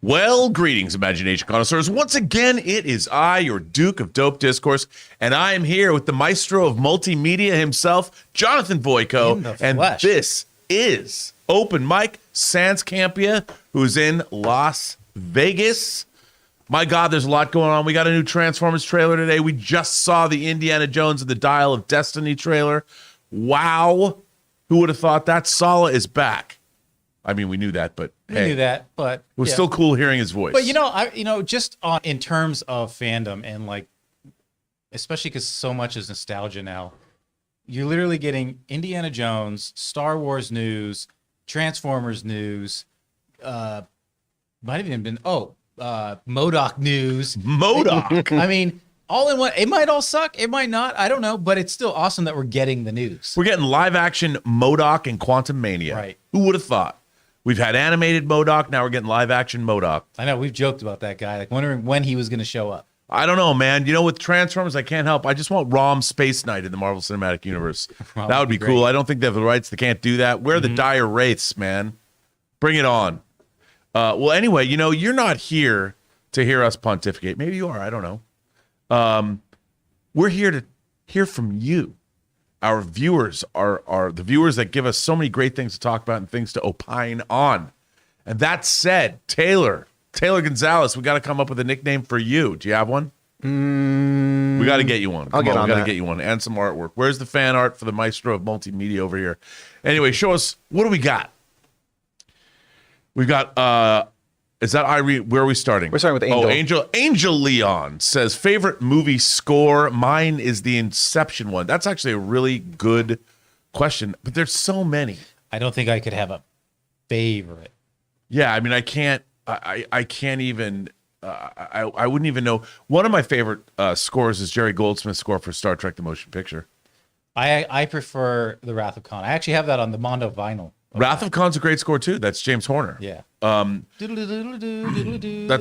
Well, greetings, imagination connoisseurs. Once again, it is I, your Duke of Dope Discourse, and I am here with the maestro of multimedia himself, Jonathan Voico, and this is Open Mic, Sans Campea, who's in Las Vegas. My God, there's a lot going on. We got a new Transformers trailer today. We just saw the Indiana Jones and the Dial of Destiny trailer. Wow. Who would have thought that? Sala is back. I mean, we knew that, but we knew that, but it was still cool hearing his voice. But just in terms of fandom and like, especially because so much is nostalgia now, you're literally getting Indiana Jones, Star Wars news, Transformers news, might have even been MODOK news. MODOK. I mean, all in one. It might all suck. It might not. I don't know. But it's still awesome that we're getting the news. We're getting live action MODOK and Quantum Mania. Right. Who would have thought? We've had animated MODOK. Now we're getting live action MODOK. I know. We've joked about that guy, like wondering when he was going to show up. I don't know, man. You know, with Transformers, I can't help. I just want ROM Space Knight in the Marvel Cinematic Universe. That would be cool. I don't think they have the rights. They can't do that. Where are the dire wraiths, man? Bring it on. Well, anyway, you're not here to hear us pontificate. Maybe you are. I don't know. We're here to hear from you. Our viewers are the viewers that give us so many great things to talk about and things to opine on. And that said, Taylor Gonzalez, we got to come up with a nickname for you. Do you have one? We got to get you one. We got to get you one and some artwork. Where's the fan art for the maestro of multimedia over here? Anyway, show us, what do we got? We've got, is that Irene? Where are we starting? We're starting with Angel. Angel Leon says, favorite movie score. Mine is the Inception one. That's actually a really good question, but there's so many. I don't think I could have a favorite. Yeah, I mean, I can't even, I wouldn't even know. One of my favorite scores is Jerry Goldsmith's score for Star Trek The Motion Picture. I prefer The Wrath of Khan. I actually have that on the Mondo vinyl. Wrath of Khan's a great score too. That's James Horner. Yeah. That's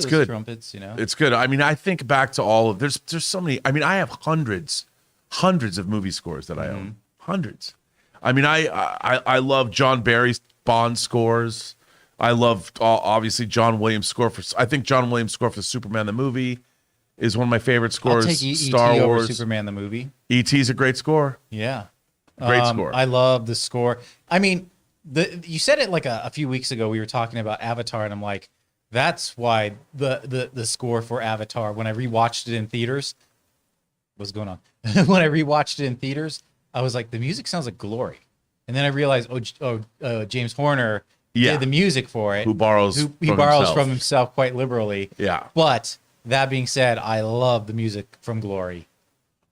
good. Trumpets, It's good. I mean, I think back to all of there's so many. I mean, I have hundreds of movie scores that I own. Hundreds. I mean, I love John Barry's Bond scores. I love obviously John Williams' score for. I think John Williams' score for Superman the movie is one of my favorite scores. I'll take Star E.T. Wars, over Superman the movie. E.T.'s a great score. Yeah, great score. I love the score. I mean, you said it like a few weeks ago. We were talking about Avatar, and I'm like, that's why the score for Avatar. When I rewatched it in theaters, what's going on? When I rewatched it in theaters, I was like, the music sounds like Glory, and then I realized, James Horner. Did the music for it. Who borrows from himself quite liberally. Yeah. But that being said, I love the music from Glory.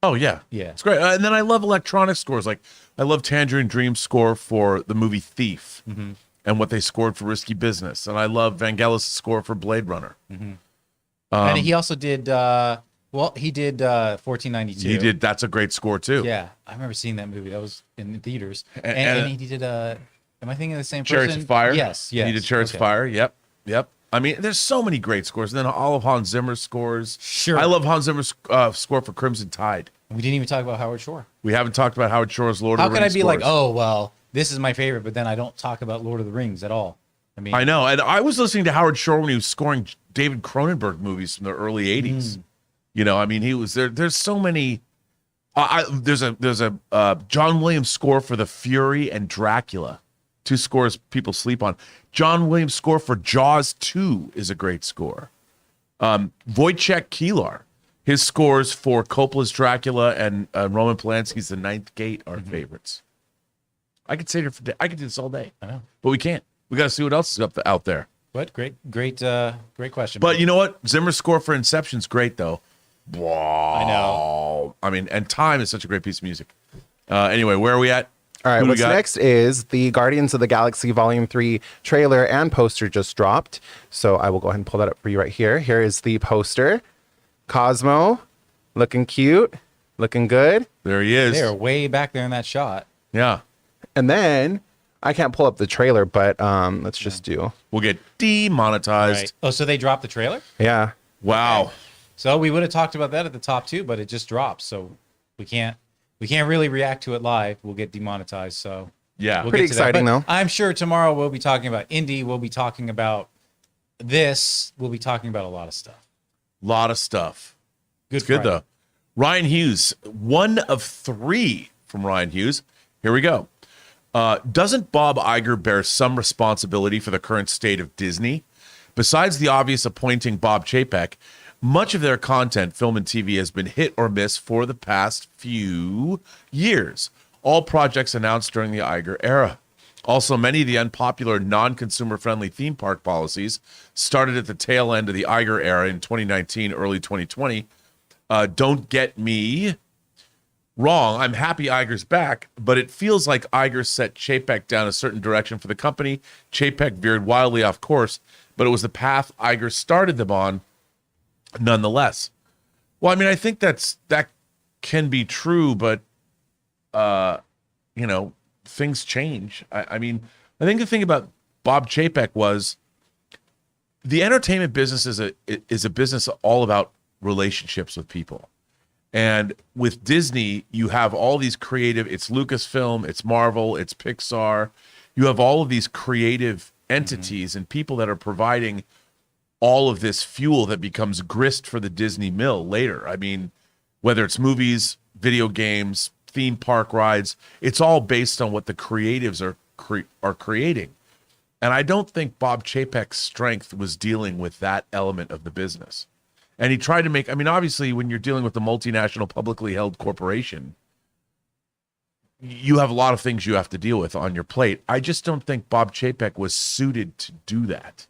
Oh, yeah. Yeah. It's great. And then I love electronic scores. Like, I love Tangerine Dream's score for the movie Thief and what they scored for Risky Business. And I love Vangelis' score for Blade Runner. And he also did, he did 1492. He did. That's a great score, too. Yeah. I remember seeing that movie. That was in theaters. And he did, am I thinking of the same person? Chariots of Fire? Yes. He did Chariots of Fire. Yep. I mean, there's so many great scores. And then all of Hans Zimmer's scores. Sure. I love Hans Zimmer's score for Crimson Tide. We didn't even talk about Howard Shore. We haven't talked about Howard Shore's Lord of the Rings. How could I be scores. like, oh, well, this is my favorite, but then I don't talk about Lord of the Rings at all? I mean, I know. And I was listening to Howard Shore when he was scoring David Cronenberg movies from the early 80s. I mean, he was there. There's so many. There's a John Williams score for The Fury and Dracula. Two scores people sleep on. John Williams' score for Jaws 2 is a great score. Wojciech Kilar, his scores for Coppola's Dracula and Roman Polanski's The Ninth Gate are favorites. I could sit here for I could do this all day. I know, but we can't. We got to see what else is out there. What great question. But you know what? Zimmer's score for Inception's great though. Wow. I know. I mean, and Time is such a great piece of music. Anyway, where are we at? All right, what's next is the Guardians of the Galaxy Volume 3 trailer and poster just dropped. So I will go ahead and pull that up for you right here. Here is the poster. Cosmo, looking cute, looking good. There he is. They're way back there in that shot. Yeah. And then, I can't pull up the trailer, but let's just do. We'll get demonetized. Right. Oh, so they dropped the trailer? Yeah. Wow. Okay. So we would have talked about that at the top too, but it just dropped. So we can't really react to it live. We'll get demonetized. So yeah, pretty exciting though. I'm sure tomorrow we'll be talking about Indy. We'll be talking about this we'll be talking about a lot of stuff. Lot of stuff. Good, It's good Friday. though. Ryan Hughes, 1 of 3 from Ryan Hughes. Here we go. Doesn't Bob Iger bear some responsibility for the current state of Disney? Besides the obvious appointing Bob Chapek, much of their content, film and TV, has been hit or miss for the past few years. All projects announced during the Iger era. Also, many of the unpopular non-consumer friendly theme park policies started at the tail end of the Iger era in 2019, early 2020. Don't get me wrong. I'm happy Iger's back, but it feels like Iger set Chapek down a certain direction for the company. Chapek veered wildly off course, but it was the path Iger started them on nonetheless. Well, I mean, I think that can be true, but things change. I mean, I think the thing about Bob Chapek was the entertainment business is a business all about relationships with people. And with Disney, you have all these creative, it's Lucasfilm, it's Marvel, it's Pixar. You have all of these creative entities and people that are providing all of this fuel that becomes grist for the Disney mill later. I mean, whether it's movies, video games, theme park rides, it's all based on what the creatives are creating. And I don't think Bob Chapek's strength was dealing with that element of the business. And he tried to make, I mean, obviously, when you're dealing with a multinational publicly held corporation, you have a lot of things you have to deal with on your plate. I just don't think Bob Chapek was suited to do that.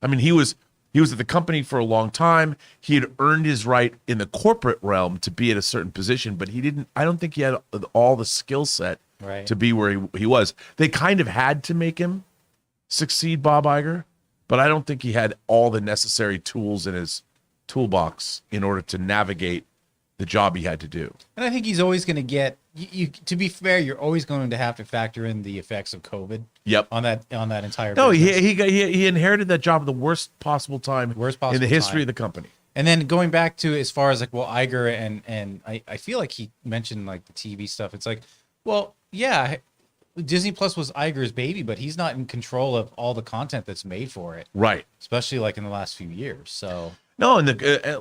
I mean, he was at the company for a long time. He had earned his right in the corporate realm to be at a certain position, but I don't think he had all the skill set to be where he was. They kind of had to make him succeed, Bob Iger, but I don't think he had all the necessary tools in his toolbox in order to navigate the job he had to do. And I think he's always going to get you. To be fair, you're always going to have to factor in the effects of COVID. Yep. On that entire. No, business. he inherited that job at the worst possible time in the history of the company. And then going back to as far as like, well, Iger and I feel like he mentioned like the TV stuff. It's like, well, yeah, Disney Plus was Iger's baby, but he's not in control of all the content that's made for it. Right. Especially like in the last few years. So. No, and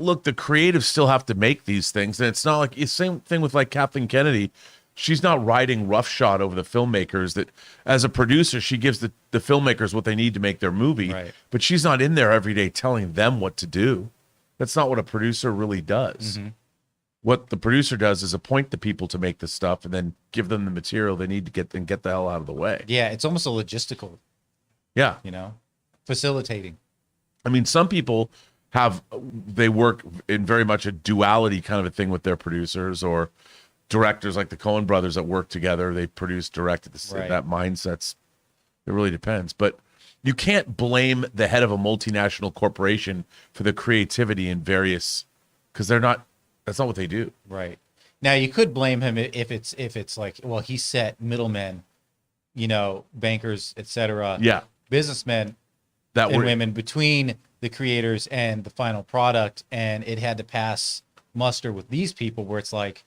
look, the creatives still have to make these things, and it's not like the same thing with like Kathleen Kennedy. She's not riding roughshod over the filmmakers. That as a producer, she gives the filmmakers what they need to make their movie, right. But she's not in there every day telling them what to do. That's not what a producer really does. Mm-hmm. What the producer does is appoint the people to make the stuff and then give them the material they need to get the hell out of the way. Yeah, it's almost a logistical. Yeah, facilitating. I mean, some people they work in very much a duality kind of a thing with their producers or directors, like the Coen brothers that work together. They produce, direct at that mindset's. It really depends, but you can't blame the head of a multinational corporation for the creativity in various, because that's not what they do. Right. Now you could blame him if it's like, well, he set middlemen, bankers, etc. Yeah, businessmen and women between the creators and the final product, and it had to pass muster with these people where it's like,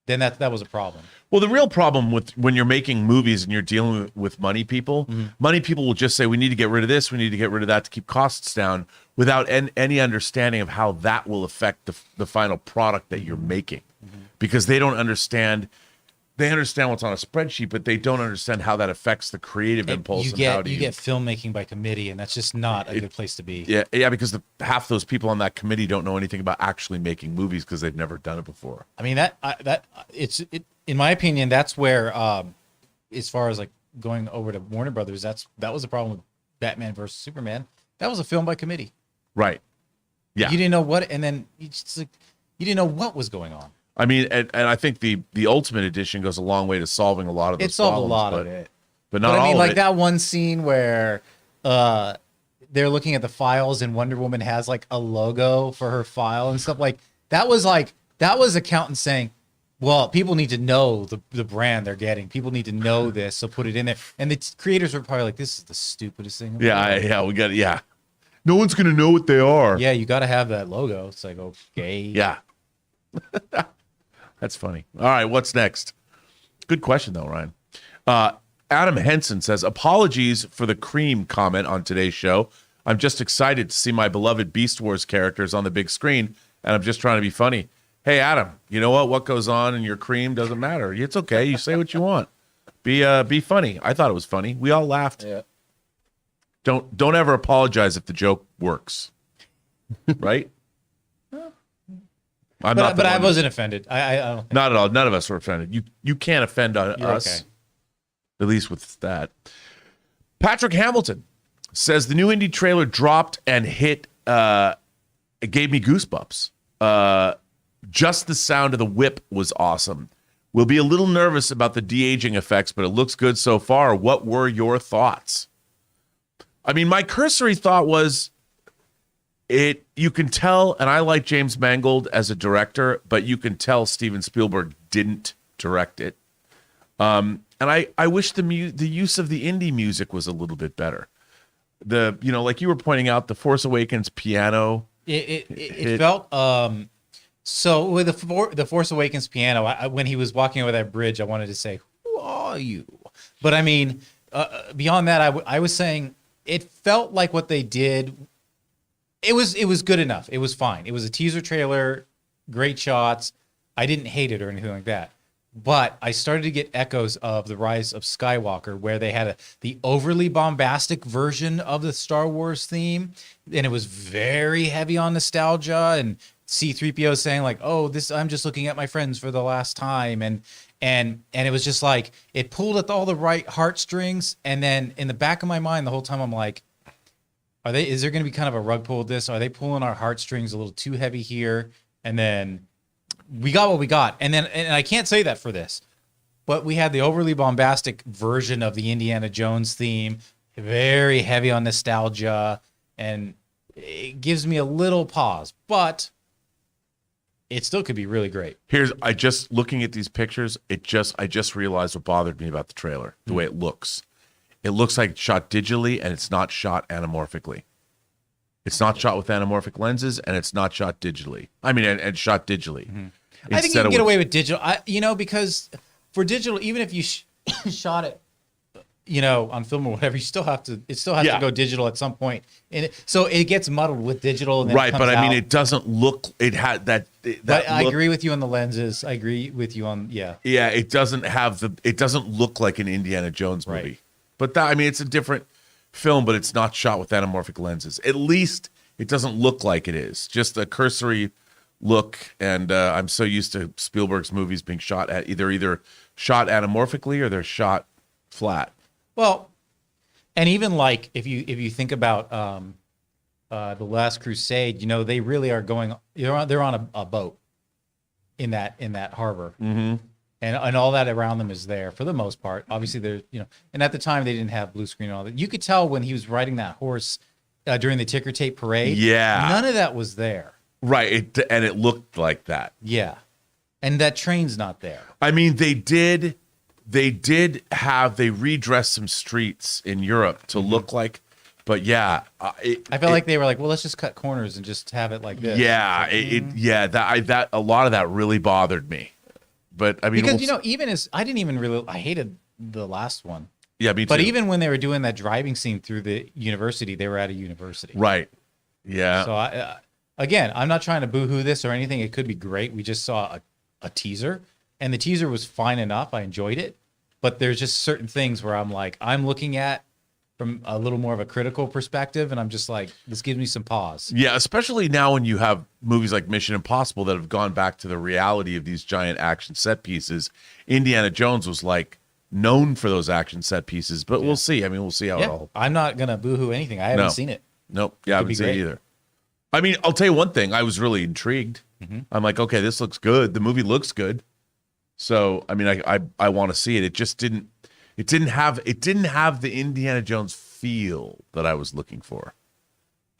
then that was a problem. Well, the real problem with when you're making movies and you're dealing with money people, money people will just say, we need to get rid of this, we need to get rid of that to keep costs down, without any understanding of how that will affect the final product that you're making. Because they don't understand. They understand what's on a spreadsheet, but they don't understand how that affects the creative impulse. You get filmmaking by committee, and that's just not a good place to be. Yeah, because half those people on that committee don't know anything about actually making movies because they've never done it before. I mean, in my opinion, that's where, as far as like going over to Warner Brothers, that was the problem with Batman versus Superman. That was a film by committee. Right. Yeah. You didn't know what, and then you didn't know what was going on. I mean, and I think the Ultimate Edition goes a long way to solving a lot of those problems. It solved a lot of it. But not all of it. I mean, like that one scene where they're looking at the files and Wonder Woman has like a logo for her file and stuff that was accountants saying, well, people need to know the brand they're getting. People need to know this, so put it in there. And the creators were probably like, this is the stupidest thing. Yeah, we got it. Yeah. No one's going to know what they are. Yeah, you got to have that logo. It's like, okay. Yeah. That's funny. All right, what's next? Good question, though, Ryan. Adam Henson says, apologies for the cream comment on today's show. I'm just excited to see my beloved Beast Wars characters on the big screen, and I'm just trying to be funny. Hey, Adam, you know what? What goes on in your cream doesn't matter. It's okay. You say what you want. Be funny. I thought it was funny. We all laughed. Yeah. Don't ever apologize if the joke works. Right? But I wasn't offended. I don't. Not at all. None of us were offended. You can't offend us. Okay. At least with that. Patrick Hamilton says the new Indy trailer dropped and hit. It gave me goosebumps. Just the sound of the whip was awesome. We'll be a little nervous about the de-aging effects, but it looks good so far. What were your thoughts? I mean, my cursory thought was you can tell, and I like James Mangold as a director, but you can tell Steven Spielberg didn't direct it. And I wish the use of the Indy music was a little bit better. Like you were pointing out, the Force Awakens piano. It felt so with the Force Awakens piano. When he was walking over that bridge, I wanted to say, "Who are you?" But I mean, beyond that, I was saying it felt like what they did. It was good enough. It was fine. It was a teaser trailer, great shots. I didn't hate it or anything like that. But I started to get echoes of The Rise of Skywalker, where they had the overly bombastic version of the Star Wars theme, and it was very heavy on nostalgia. And C-3PO saying like, "Oh, I'm just looking at my friends for the last time," and it was just like it pulled at all the right heartstrings. And then in the back of my mind, the whole time I'm like, is there going to be kind of a rug pull with this? Are they pulling our heartstrings a little too heavy here? And then we got what we got. And I can't say that for this, but we had the overly bombastic version of the Indiana Jones theme, very heavy on nostalgia, and it gives me a little pause, but it still could be really great. I just looking at these pictures, I just realized what bothered me about the trailer, the way it looks. It looks like it's shot digitally, and it's not shot anamorphically. It's not shot with anamorphic lenses, and it's not shot digitally. I mean, and shot digitally. Mm-hmm. I think you can get away with digital, because for digital, even if you shot it, on film or whatever, it still has to go digital at some point. So it gets muddled with digital. And then right, but I mean, it doesn't look. It had that. I agree with you on the lenses. I agree with you on Yeah, it doesn't have the. It doesn't look like an Indiana Jones movie. Right. But it's a different film, but it's not shot with anamorphic lenses. At least it doesn't look like it is. Just a cursory look, and I'm so used to Spielberg's movies being shot at either shot anamorphically or they're shot flat. Well, and even like if you think about The Last Crusade, they really are going. They're on a boat in that harbor. Mm-hmm. And all that around them is there for the most part. Obviously, there's and at the time they didn't have blue screen and all that. You could tell when he was riding that horse during the ticker tape parade. Yeah, none of that was there. Right, and it looked like that. Yeah, and that train's not there. I mean, they redressed some streets in Europe to look like, but yeah, I felt like they were like, well, let's just cut corners and just have it like this. Yeah, that a lot of that really bothered me. But I mean, because I hated the last one. Yeah, me too. But even when they were doing that driving scene through the university, they were at a university. Right. Yeah. So again, I'm not trying to boo-hoo this or anything. It could be great. We just saw a teaser, and the teaser was fine enough. I enjoyed it, but there's just certain things where I'm looking at from a little more of a critical perspective, and I'm just like, this gives me some pause. Yeah, especially now when you have movies like Mission Impossible that have gone back to the reality of these giant action set pieces. Indiana Jones was like known for those action set pieces, but we'll see. I mean, we'll see how it all. I'm not gonna boo-hoo anything. I haven't seen it. Nope. Yeah, I haven't seen it either. I mean, I'll tell you one thing. I was really intrigued. Mm-hmm. I'm like, okay, this looks good. The movie looks good. So, I mean, I want to see it. It just didn't. It didn't have the Indiana Jones feel that I was looking for.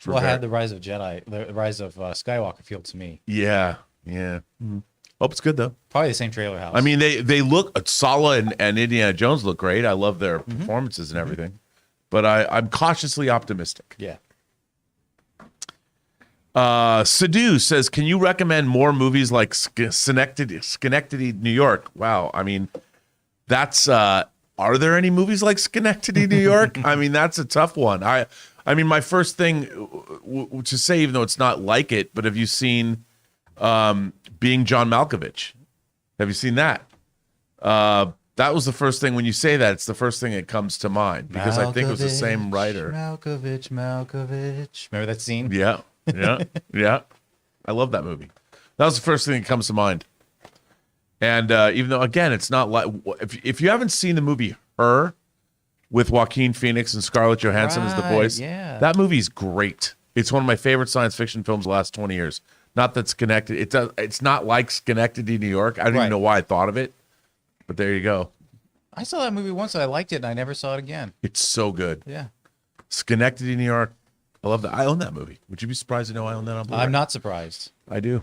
Well, I had the Rise of Skywalker feel to me. Yeah. Mm-hmm. Hope it's good though. Probably the same trailer house. I mean, they look Sala and Indiana Jones look great. I love their performances and everything, but I'm cautiously optimistic. Yeah. Sadhu says, "Can you recommend more movies like Schenectady, New York?" Wow, I mean, that's are there any movies like Schenectady, New York? I mean, that's a tough one. I mean, my first thing to say, even though it's not like it, but have you seen Being John Malkovich? Have you seen that? That was the first thing when you say that. It's the first thing that comes to mind because I think it was the same writer. Malkovich. Remember that scene? Yeah. I love that movie. That was the first thing that comes to mind. And even though, again, it's not like if you haven't seen the movie Her with Joaquin Phoenix and Scarlett Johansson as the voice, that movie's great. It's one of my favorite science fiction films the last 20 years. Not that's connected. It's not like Schenectady, New York. I don't even know why I thought of it, but there you go. I saw that movie once and I liked it and I never saw it again. It's so good. Yeah. Schenectady, New York. I love that. I own that movie. Would you be surprised to know I own that on Blu-ray? I'm not surprised. I do.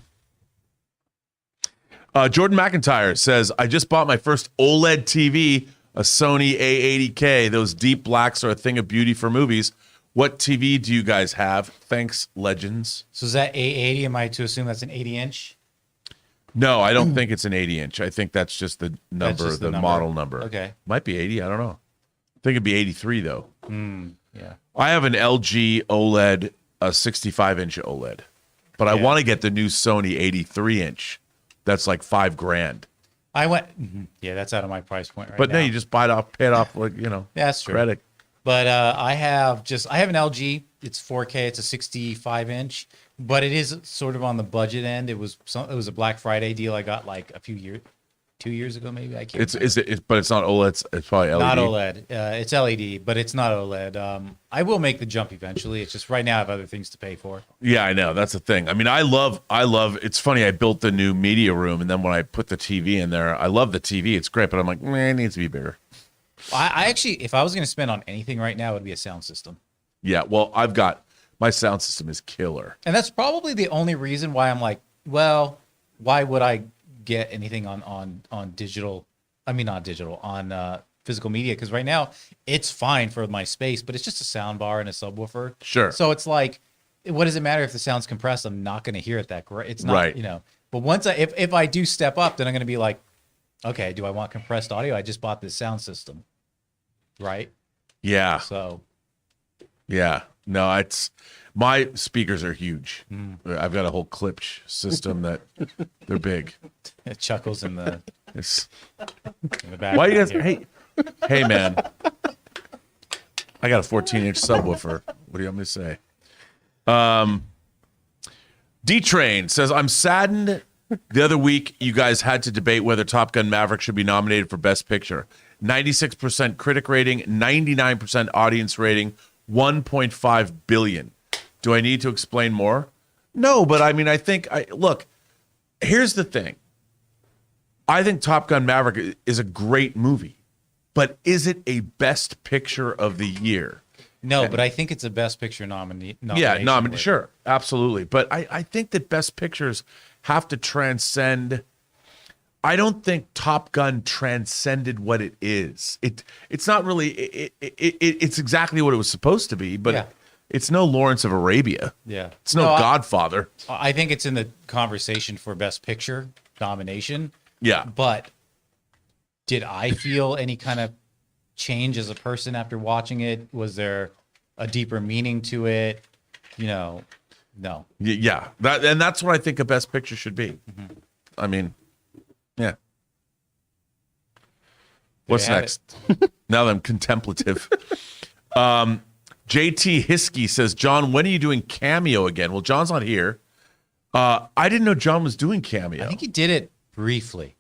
Jordan McIntyre says, I just bought my first OLED TV, a Sony A80K. Those deep blacks are a thing of beauty for movies. What TV do you guys have? Thanks, legends. So is that A80? Am I to assume that's an 80-inch? No, I don't think it's an 80-inch. I think that's just the number, the model number. Okay. Might be 80. I don't know. I think it'd be 83, though. Yeah. I have an LG OLED, a 65-inch OLED. But I want to get the new Sony 83-inch. That's like $5,000. I went, yeah, that's out of my price point right but now. no, you just pay it off like, that's true. credit. But I have an LG. It's 4K. It's a 65-inch, but it is sort of on the budget end. It was a Black Friday deal I got like 2 years ago maybe. I can't. But it's not OLED. It's probably LED. Not OLED. It's LED, but it's not OLED. I will make the jump eventually. It's just right now I have other things to pay for. Yeah, I know. That's the thing. I mean, I love. It's funny. I built the new media room, and then when I put the TV in there, I love the TV. It's great, but I'm like, it needs to be bigger. I actually, if I was going to spend on anything right now, it would be a sound system. Yeah, well, I've got my sound system is killer, and that's probably the only reason why I'm like, well, why would I get anything on digital? I mean, not digital, on physical media, because right now it's fine for my space, but it's just a sound bar and a subwoofer. Sure. So it's like, what does it matter if the sound's compressed? I'm not going to hear it that great. It's not, right. But once if I do step up, then I'm going to be like, okay, do I want compressed audio? I just bought this sound system, right? Yeah. So, yeah. No, it's my speakers are huge. I've got a whole Klipsch system that they're big. It chuckles in the back. Why you guys? Hey, man. I got a 14-inch subwoofer. What do you want me to say? D-Train says, I'm saddened. The other week, you guys had to debate whether Top Gun Maverick should be nominated for Best Picture. 96% critic rating, 99% audience rating, 1.5 billion. Do I need to explain more? No, but I mean, look, here's the thing. I think Top Gun Maverick is a great movie, but is it a Best Picture of the year? No, but I think it's a Best Picture nomination. Yeah, sure, absolutely. But I think that Best Pictures have to transcend. I don't think Top Gun transcended what it is. It's not really. It's exactly what it was supposed to be, but it's no Lawrence of Arabia. Yeah, it's no Godfather. I think it's in the conversation for Best Picture nomination. Yeah, but did I feel any kind of change as a person after watching it? Was there a deeper meaning to it? No. Yeah, that's what I think a Best Picture should be. I mean, yeah. What's next? Now that I'm contemplative. JT Hiskey says, John, when are you doing Cameo again? Well, John's not here. I didn't know John was doing Cameo. I think he did it briefly.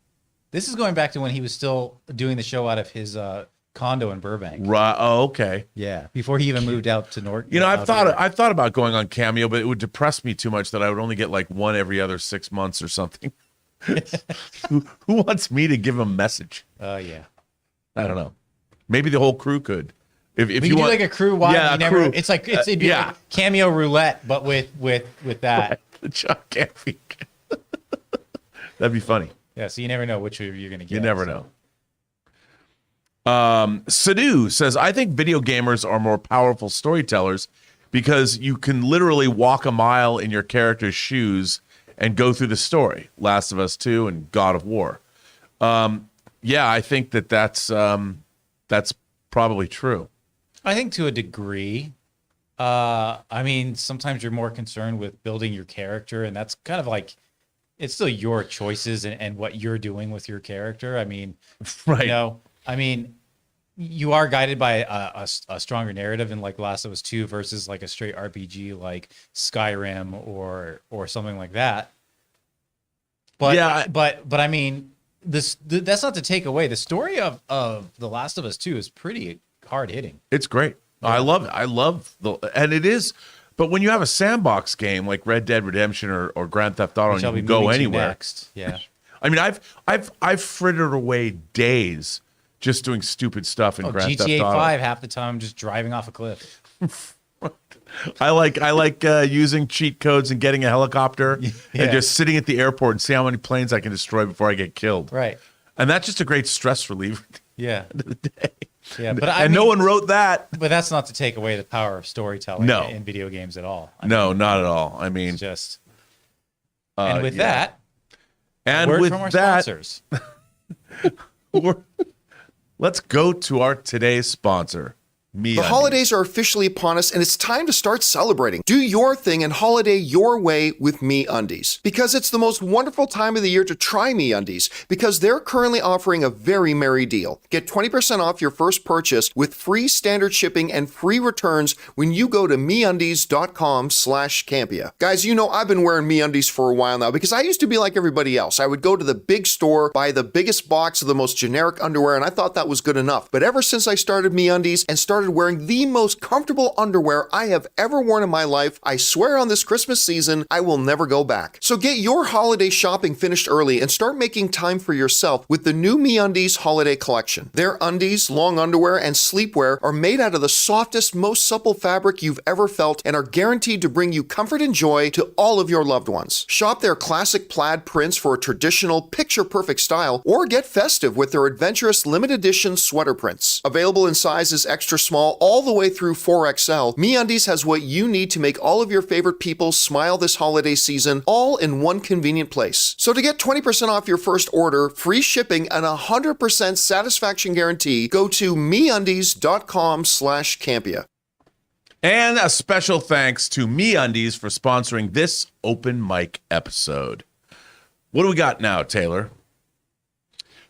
This is going back to when he was still doing the show out of his condo in Burbank. Right. Oh, okay. Yeah. Before he even moved out to North. I've thought about going on Cameo, but it would depress me too much that I would only get like one every other 6 months or something. Who wants me to give him a message? Yeah. I don't know. Maybe the whole crew could. If you want, do like a crew wide, crew. It's like it'd be like Cameo Roulette, but with that. John Campea. That'd be funny. Yeah, so you never know which you're going to get. You never know. Sadhu says, I think video gamers are more powerful storytellers because you can literally walk a mile in your character's shoes and go through the story. Last of Us 2 and God of War. Yeah, I think that's that's probably true. I think to a degree. I mean, sometimes you're more concerned with building your character, and that's kind of like it's still your choices and what you're doing with your character. I mean, Right. You know, I mean, you are guided by a stronger narrative in like Last of Us 2 versus like a straight RPG like Skyrim or something like that. But Yeah, but I mean, that's not to take away the story of The Last of Us 2 is pretty hard hitting. It's great. I love it. I love and it is. But when you have a sandbox game like Red Dead Redemption or Grand Theft Auto, and you can go anywhere. Next. Yeah. I mean, I've frittered away days just doing stupid stuff in Grand Theft GTA Auto. 5 half the time just driving off a cliff. I like using cheat codes and getting a helicopter and just sitting at the airport and see how many planes I can destroy before I get killed. Right. And that's just a great stress reliever Yeah. at the end of the day. Yeah, but no one wrote that. But that's not to take away the power of storytelling in video games at all. No, not at all. I mean, it's just. And with yeah. that, and word with from our that, sponsors. Let's go to our today's sponsor, MeUndies. The holidays are officially upon us, and it's time to start celebrating. Do your thing and holiday your way with MeUndies. Because it's the most wonderful time of the year to try MeUndies, because they're currently offering a very merry deal. Get 20% off your first purchase with free standard shipping and free returns when you go to MeUndies.com/Campea. Guys, you know I've been wearing MeUndies for a while now because I used to be like everybody else. I would go to the big store, buy the biggest box of the most generic underwear, and I thought that was good enough. But ever since I started MeUndies and started wearing the most comfortable underwear I have ever worn in my life, I swear on this Christmas season, I will never go back. So get your holiday shopping finished early and start making time for yourself with the new MeUndies holiday collection. Their undies, long underwear, and sleepwear are made out of the softest, most supple fabric you've ever felt and are guaranteed to bring you comfort and joy to all of your loved ones. Shop their classic plaid prints for a traditional, picture-perfect style, or get festive with their adventurous limited edition sweater prints. Available in sizes extra small all the way through 4XL, MeUndies has what you need to make all of your favorite people smile this holiday season, all in one convenient place. So to get 20% off your first order, free shipping, and 100% satisfaction guarantee, go to MeUndies.com/Campea. And a special thanks to MeUndies for sponsoring this open mic episode. What do we got now, Taylor?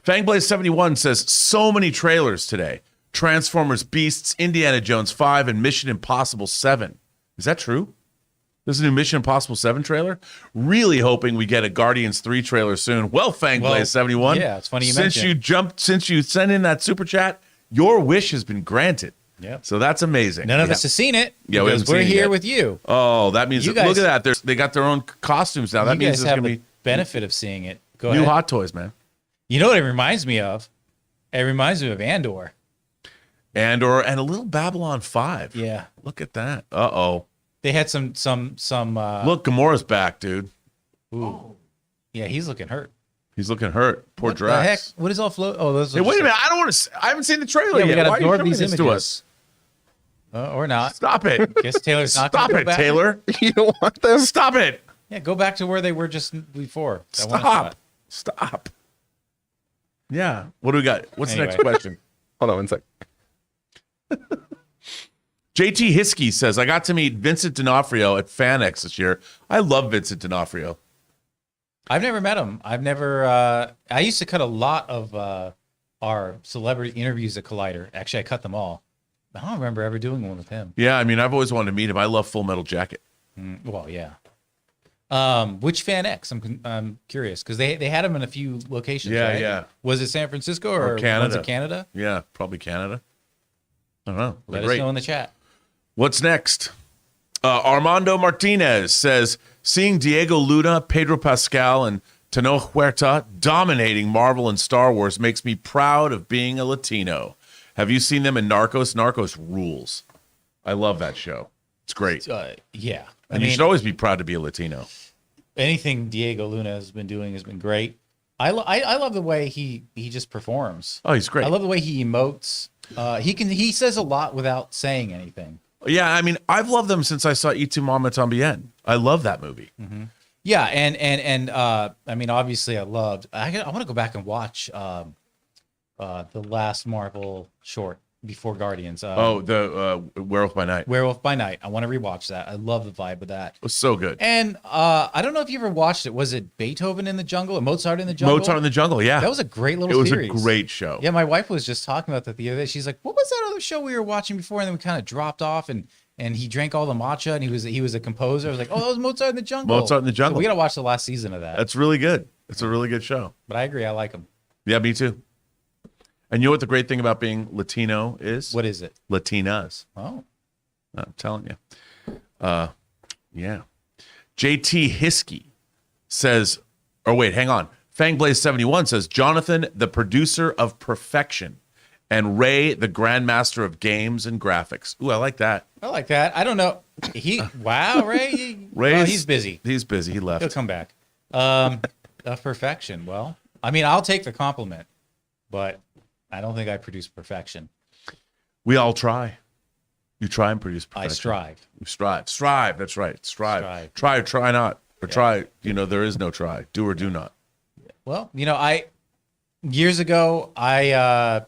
Fangblaze71 says, so many trailers today. Transformers Beasts, Indiana Jones 5, and Mission Impossible 7. Is that true? There's a new Mission Impossible 7 trailer? Really hoping we get a Guardians 3 trailer soon. Well, Fangblaze71. Yeah, it's funny you mentioned. Since you sent in that super chat, your wish has been granted. Yep. So that's amazing. None of us have seen it. Yeah, we because haven't we're seen it here yet. with you. Oh, that means You guys- look at that. They got their own costumes now. That You means guys there's have gonna the be benefit of seeing it. Go new ahead. Hot Toys, man. You know what it reminds me of? It reminds me of Andor. And a little Babylon 5. Yeah. Look at that. Uh-oh. They had some Look, Gamora's back, dude. ooh. Yeah, he's looking hurt. He's looking hurt. Poor What the heck? Drax. What is all float? Oh, those Hey, wait a minute. I don't want to. I haven't seen the trailer Yeah, we yet. gotta Why are you absorb showing these this to images. us? Or not. Stop it. Guess Taylor's not Stop gonna it, go back. Taylor. You don't want them? Stop it. Yeah, go back to where they were just before. That one Stop. shot. Stop. Yeah. What do we got? What's the next Anyway. question? Hold on one sec. JT Hiskey says, I got to meet Vincent D'Onofrio at FanX this year. I love Vincent D'Onofrio. I've never met him. I've never. I used to cut a lot of our celebrity interviews at Collider. Actually, I cut them all. I don't remember ever doing one with him. Yeah, I mean, I've always wanted to meet him. I love Full Metal Jacket. Well, yeah. Which Fan X? I'm curious because they had him in a few locations. Yeah, right? yeah. Was it San Francisco or Canada. ones in Canada? Yeah, probably Canada. I don't know. Let They're us know in the chat. What's next? Armando Martinez says, seeing Diego Luna, Pedro Pascal, and Teno Huerta dominating Marvel and Star Wars makes me proud of being a Latino. Have you seen them in Narcos? Narcos rules. I love that show. It's great. Yeah. And you should always be proud to be a Latino. Anything Diego Luna has been doing has been great. I love the way he just performs. Oh, he's great. I love the way he emotes. He says a lot without saying anything. Yeah, I mean, I've loved them since I saw Y Tu Mama Tambien. I love that movie. Mm-hmm. Yeah, and I mean, obviously, I want to go back and watch the last Marvel short before Guardians. The Werewolf by Night. Werewolf by Night. I want to rewatch that. I love the vibe of that. It was so good. And I don't know if you ever watched it. Was it Beethoven in the Jungle or Mozart in the Jungle? Mozart in the Jungle, yeah. That was a great little It was series. a great show. Yeah, my wife was just talking about that the other day. She's like, "What was that other show we were watching before?" And then we kind of dropped off, and he drank all the matcha, and he was a composer. I was like, "Oh, that was Mozart in the Jungle." Mozart in the Jungle. So we got to watch the last season of that. That's really good. It's a really good show. But I agree, I like them. Yeah, me too. And you know what the great thing about being Latino is? What is it? Latinas. Oh, I'm telling you. Yeah. JT Hiskey says, or wait, hang on. Fangblaze71 says, Jonathan, the producer of Perfection, and Ray, the grandmaster of games and graphics. Ooh, I like that. I like that. I don't know. Wow, Ray. Well, he's busy. He's busy. He left. He'll come back. Of Perfection. Well, I mean, I'll take the compliment, but I don't think I produce perfection. We all try. You try and produce perfection. I strive. You strive. Strive. That's right. Strive. Strive. Try or try not. Or try. There is no try. Do or do not. Well, years ago, I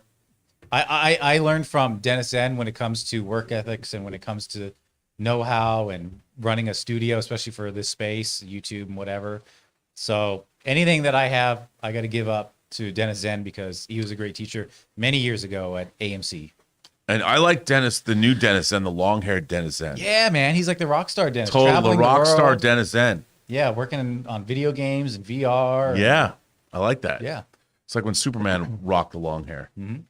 learned from Dennis N when it comes to work ethics and when it comes to know-how and running a studio, especially for this space, YouTube and whatever. So anything that I have, I got to give up to Dennis Zen because he was a great teacher many years ago at AMC. And I like Dennis, the new Dennis Zen, the long-haired Dennis Zen. Yeah, man, he's like the rock star Dennis. Total, the traveling rock star world. Dennis Zen. Yeah, working on video games and VR. Yeah, I like that. Yeah. It's like when Superman rocked the long hair. Mm-hmm.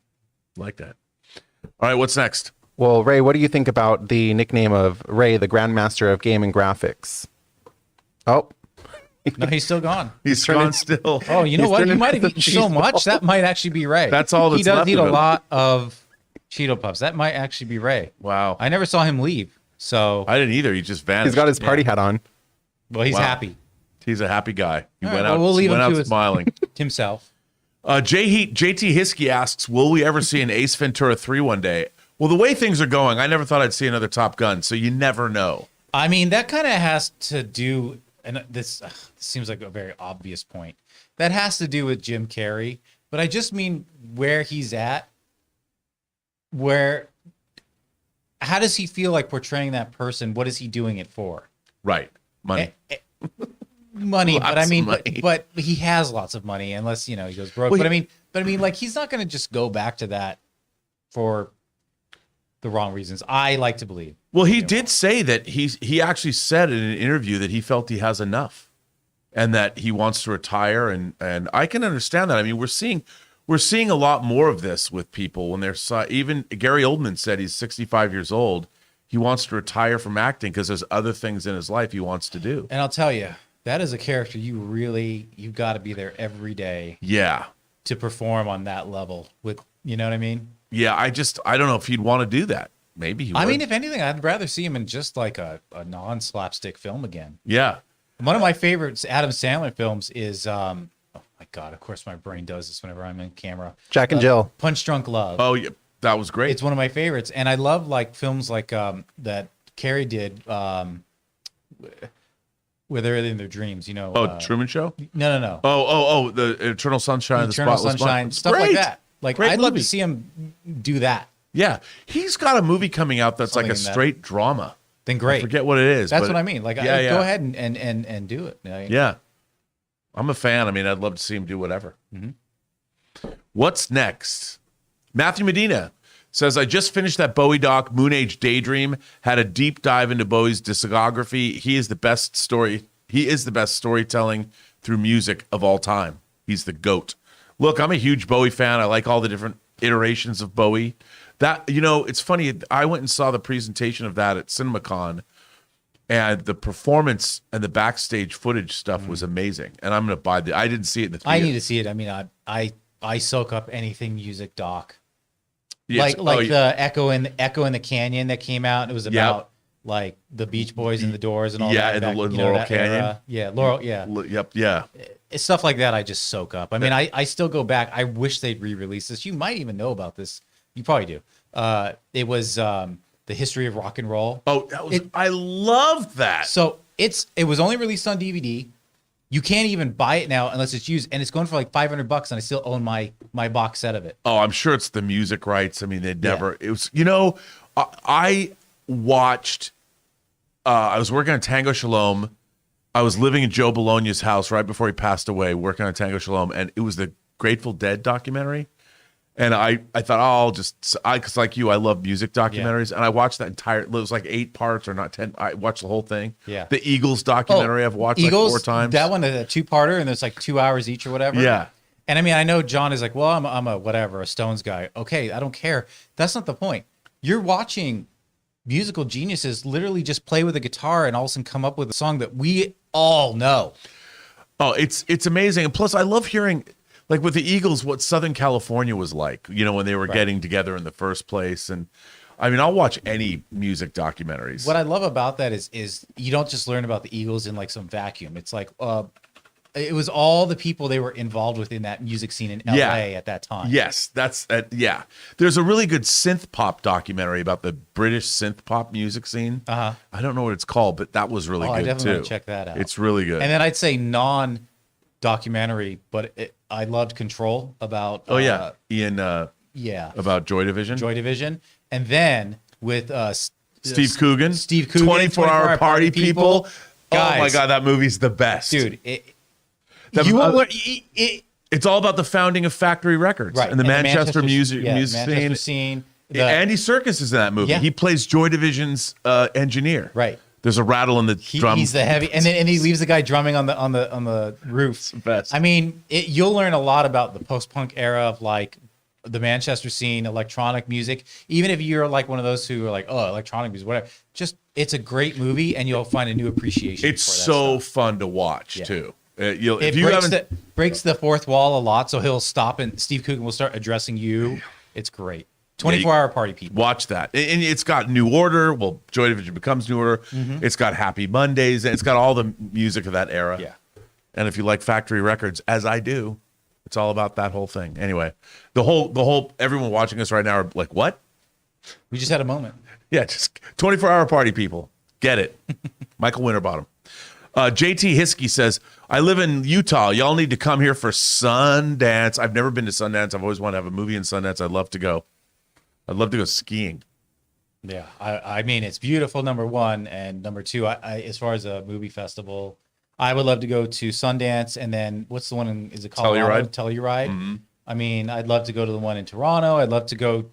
Like that. All right, what's next? Well, Ray, what do you think about the nickname of Ray, the Grandmaster of Game and Graphics? Oh. No, he's still gone. He's gone still. Oh, you know He's what? turned You might have into eaten so cheese much ball. that might actually be Ray. That's all that's he does left eat of a him. lot of Cheeto Puffs. That might actually be Ray. Wow. I never saw him leave. So, I didn't either. He just vanished. He's got his party hat on. well, he's Wow. happy He's a happy guy. He All went right, out, well, we'll leave went him out to his- smiling. himself. JT Hiskey asks, will we ever see an Ace Ventura 3 one day? Well, the way things are going, I never thought I'd see another Top Gun, so you never know. I mean, that kind of has to do, and this seems like a very obvious point. That has to do with Jim Carrey, but I just mean where he's at. How does he feel like portraying that person? What is he doing it for? Right. Money. Money, but I Lots of mean, money. but he has lots of money, unless he goes broke. Well, but I mean, like he's not going to just go back to that for the wrong reasons. I like to believe. Well, he did say that he actually said in an interview that he felt he has enough and that he wants to retire. And I can understand that. I mean, we're seeing a lot more of this with people when even Gary Oldman said he's 65 years old. He wants to retire from acting because there's other things in his life he wants to do. And I'll tell you, that is a character you got to be there every day Yeah. to perform on that level with, you know what I mean? Yeah. I don't know if he'd want to do that. Maybe he would. I mean, if anything, I'd rather see him in just like a non-slapstick film again. yeah. One of my favorites Adam Sandler films is, oh my God, of course my brain does this whenever I'm in camera. Jack and Jill. Punch Drunk Love. Oh, yeah. That was great. It's one of my favorites. And I love like films like that Carrie did where they're in their dreams, Truman Show? No. Oh, the Eternal Sunshine of the Eternal Spotless Sunshine, Mind. stuff like Great. that. Like, Great I'd love movie. to see him do that. Yeah. He's got a movie coming out that's Something like a in that. straight drama. Then great. I forget what it is. That's but what I mean. Like, yeah. go ahead and do it. Yeah. I'm a fan. I mean, I'd love to see him do whatever. Mm-hmm. What's next? Matthew Medina says, I just finished that Bowie doc, Moon Age Daydream, had a deep dive into Bowie's discography. He is the best storytelling through music of all time. He's the GOAT. Look, I'm a huge Bowie fan. I like all the different iterations of Bowie. That, it's funny. I went and saw the presentation of that at CinemaCon, and the performance and the backstage footage stuff was amazing. And I'm going to buy I didn't see it in the theater. I need to see it. I mean, I soak up anything music doc. Yes. The Echo in the Canyon that came out. And it was about like the Beach Boys and the Doors and all that. Yeah, and the Laurel Canyon. Era. Yeah, Laurel. Yeah, Yep. Yeah. it's stuff like that. I just soak up. I mean, I still go back. I wish they'd re-release this. You might even know about this. You probably do. It was the history of rock and roll. Oh, I loved that. So it was only released on DVD. You can't even buy it now unless it's used, and it's going for like $500, and I still own my box set of it. Oh, I'm sure it's the music rights. I mean, they never. It was. I watched. I was working on Tango Shalom. I was living in Joe Bologna's house right before he passed away, working on Tango Shalom, and it was the Grateful Dead documentary. And I thought, because like you, I love music documentaries, and I watched that entire. It was like 8 parts or not 10. I watched the whole thing. Yeah. The Eagles documentary I've watched Eagles, like 4 times. That one is a 2-parter, and there's like 2 hours each or whatever. Yeah. And I mean, I know John is like, well, I'm a Stones guy. Okay, I don't care. That's not the point. You're watching musical geniuses literally just play with a guitar and all of a sudden come up with a song that we all know. Oh, it's amazing. And plus, I love hearing, like with the Eagles, what Southern California was like, when they were getting together in the first place. And I mean, I'll watch any music documentaries. What I love about that is you don't just learn about the Eagles in like some vacuum. It's like, it was all the people they were involved with in that music scene in LA at that time. Yes, that's yeah. There's a really good synth pop documentary about the British synth pop music scene. I don't know what it's called, but that was really good I definitely too. want to check that out. It's really good. And then I'd say non-documentary, but I loved Control about. Ian. About Joy Division. Joy Division, and then with Steve Coogan. 24-hour party people. Guys, oh my god, that movie's the best, dude. It's all about the founding of Factory Records, right? And the Manchester music scene. Andy Serkis is in that movie. Yeah. He plays Joy Division's engineer. Right. There's a rattle in the drum. He's the heavy, and he leaves the guy drumming on the roof. It's the best. I mean, you'll learn a lot about the post-punk era of like the Manchester scene, electronic music. Even if you're like one of those who are like, oh, electronic music, whatever. Just it's a great movie, and you'll find a new appreciation. It's for that so stuff. fun to watch too. It breaks the fourth wall a lot, so he'll stop and Steve Coogan will start addressing you. It's great. 24-hour party people. Watch that. And it's got New Order. Well, Joy Division becomes New Order. It's got Happy Mondays. And it's got all the music of that era. Yeah. And if you like Factory Records, as I do, it's all about that whole thing. Anyway, the whole everyone watching us right now are like, what? We just had a moment. Yeah, just 24-hour party people. Get it. Michael Winterbottom. JT Hiskey says, I live in Utah. Y'all need to come here for Sundance. I've never been to Sundance. I've always wanted to have a movie in Sundance. I'd love to go. I'd love to go skiing. Yeah, I mean, it's beautiful, number one. And number two, I as far as a movie festival, I would love to go to Sundance. And then what's the one in, is it called Telluride? Mm-hmm. I mean, I'd love to go to the one in Toronto. I'd love to go,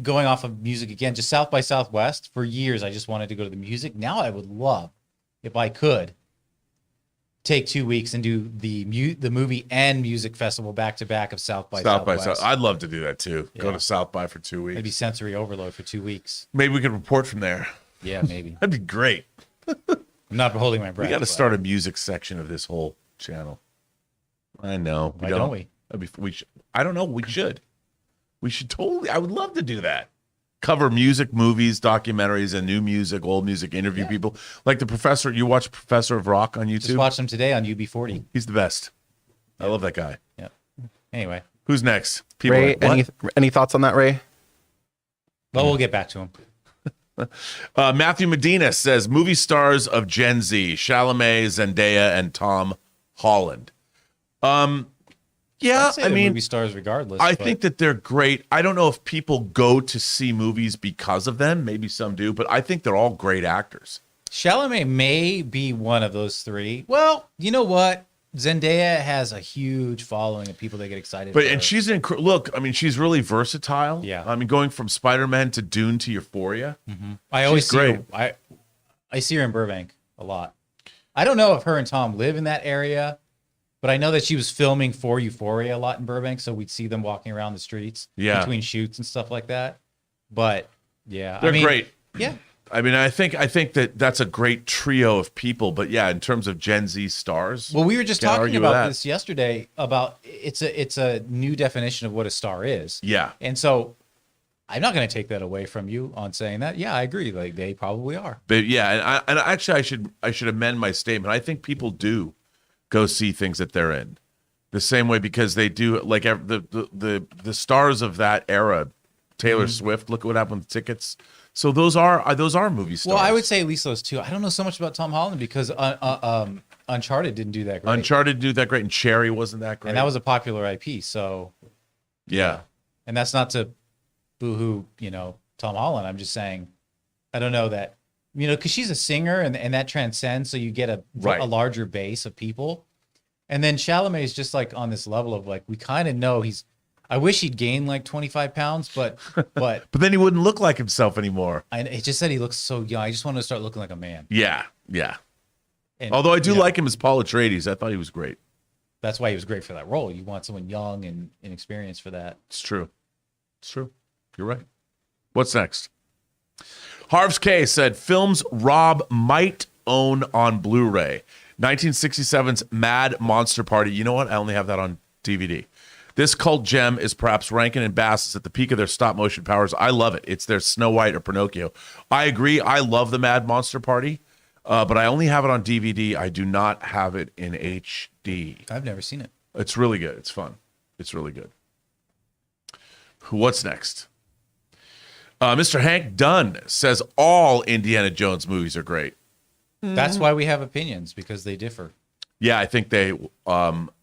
going off of music again, just South by Southwest. For years, I just wanted to go to the music. Now I would love, if I could, take 2 weeks and do the movie and music festival back to back of South by Southwest. I'd love to do that too. Yeah. Go to South by for 2 weeks. Maybe sensory overload for 2 weeks. Maybe we could report from there. Yeah, maybe. That'd be great. I'm not holding my breath. We got to start a music section of this whole channel. I know. Why don't we? We should. I don't know. We should. We should totally. I would love to do that. Cover music, movies, documentaries, and new music, old music, interview people. Like the Professor. You watch Professor of Rock on YouTube? Just watched him today on UB40. He's the best. I love that guy. Yeah. Anyway. Who's next? People Ray, any thoughts on that, Ray? Well, we'll get back to him. Matthew Medina says movie stars of Gen Z: Chalamet, Zendaya, and Tom Holland. Yeah, I'd say movie stars regardless. I think that they're great. I don't know if people go to see movies because of them. Maybe some do, but I think they're all great actors. Chalamet may be one of those three. Well, you know what? Zendaya has a huge following of people that get excited. And she's look. I mean, she's really versatile. Yeah. I mean, going from Spider-Man to Dune to Euphoria. Mm-hmm. I always see great. her, I see her in Burbank a lot. I don't know if her and Tom live in that area, but I know that she was filming for Euphoria a lot in Burbank, so we'd see them walking around the streets between shoots and stuff like that. But yeah, they're great. Yeah. I mean, I think that that's a great trio of people, but yeah, in terms of Gen Z stars. Well, we were just talking about this yesterday about it's a new definition of what a star is. Yeah. And so I'm not going to take that away from you on saying that. Yeah, I agree. Like they probably are. But yeah, and actually I should amend my statement. I think people do go see things that they're in the same way because they do, like the stars of that era Taylor Swift. Look at what happened with tickets. So those are movie stars. Well, I would say at least those two. I don't know so much about Tom Holland because Uncharted didn't do that great. Uncharted didn't do that great, and Cherry wasn't that great. And that was a popular IP. So yeah. And that's not to boo-hoo, Tom Holland. I'm just saying, I don't know that, because she's a singer and that transcends. So you get a larger base of people. And then Chalamet is just like on this level of like, we kind of know I wish he'd gained like 25 pounds, but but then he wouldn't look like himself anymore. It just said he looks so young. I just want to start looking like a man. Yeah. Yeah. And, although I do like him as Paul Atreides. I thought he was great. That's why he was great for that role. You want someone young and inexperienced for that. It's true. It's true. You're right. What's next? Harv's K said films Rob might own on Blu-ray. 1967's Mad Monster Party. You know what? I only have that on DVD. This cult gem is perhaps Rankin and Bass is at the peak of their stop motion powers. I love it. It's their Snow White or Pinocchio. I agree. I love the Mad Monster Party, but I only have it on DVD. I do not have it in HD. I've never seen it. It's really good. It's fun. It's really good. What's next? Mr. Hank Dunn says all Indiana Jones movies are great. That's why we have opinions, because they differ. Yeah, I think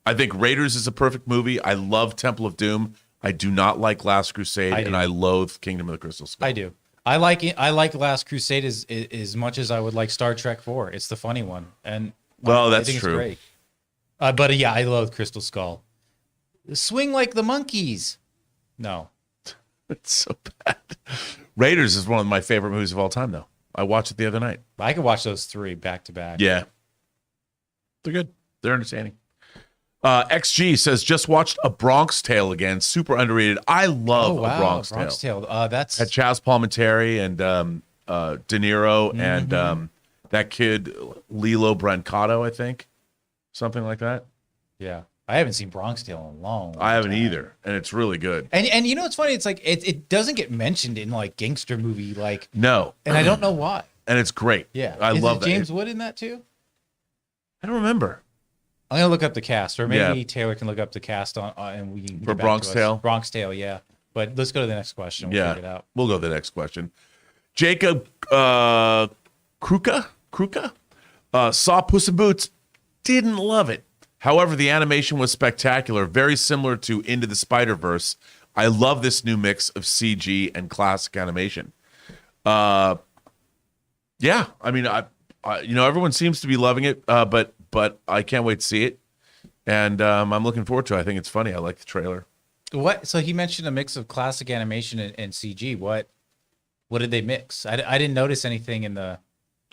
I think Raiders is a perfect movie. I love Temple of Doom. I do not like Last Crusade, and I loathe Kingdom of the Crystal Skull. I do. I like Last Crusade as much as I would like Star Trek 4. It's the funny one, and that's I think true. It's great. But yeah, I loathe Crystal Skull. Swing like the monkeys. No, it's so bad. Raiders is one of my favorite movies of all time, though. I watched it the other night. I could watch those three back to back. Yeah, they're good. They're entertaining. XG says, just watched A Bronx Tale again. Super underrated. I love A Bronx Tale. That's had Chaz Palminteri and De Niro and that kid Lilo Brancato, I think, something like that. Yeah, I haven't seen Bronx Tale in a long I haven't time. either, and it's really good. And it's funny. It's like it doesn't get mentioned in like gangster movie no, and I don't know why. And it's great. Yeah, I love that. James Wood in that too? I don't remember. I'm gonna look up the cast, or maybe Taylor can look up the cast on and we can for get back Bronx to us. Tale. Bronx Tale, yeah. But let's go to the next question. We'll figure it out. We'll go to the next question. Jacob Kruka saw Puss in Boots, didn't love it. However, the animation was spectacular, very similar to Into the Spider-Verse. I love this new mix of CG and classic animation. Yeah, I mean, I everyone seems to be loving it, but I can't wait to see it, and I'm looking forward to it. I think it's funny. I like the trailer. What? So he mentioned a mix of classic animation and CG. What did they mix? I didn't notice anything in the.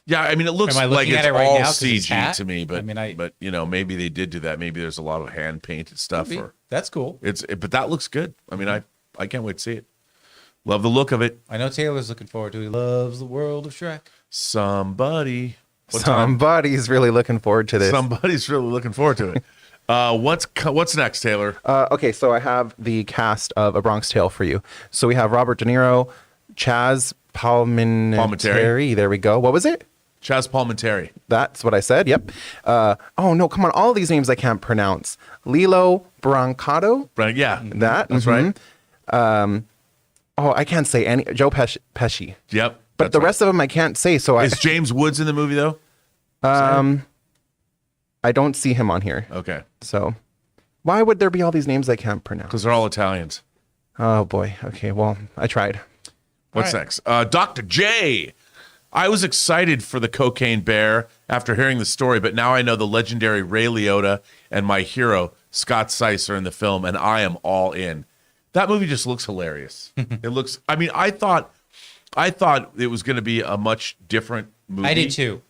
Yeah, I mean, it looks Am I like looking it's at it right all now 'cause it's CG hat? to me, but I mean, but maybe they did do that. Maybe there's a lot of hand painted stuff. That's cool. But that looks good. I mean, I can't wait to see it. Love the look of it. I know Taylor's looking forward to it. He loves the world of Shrek. Somebody's really looking forward to this. Somebody's really looking forward to it. What's next, Taylor? Okay, so I have the cast of A Bronx Tale for you. So we have Robert De Niro, Chaz Palminteri. There we go. What was it? Chaz Palminteri. That's what I said. Yep. Oh no, come on! All these names I can't pronounce. Lilo Brancato. Yeah, That's right. I can't say any. Joe Pesci. Yep. But the rest of them I can't say. So is James Woods in the movie though? I don't see him on here. Okay. So why would there be all these names I can't pronounce? Because they're all Italians. Oh boy. Okay. Well, I tried. What's next? Dr. J. I was excited for the Cocaine Bear after hearing the story, but now I know the legendary Ray Liotta and my hero, Scott Seiss, are in the film, and I am all in. That movie just looks hilarious. It looks, I mean, I thought it was going to be a much different movie. I did too.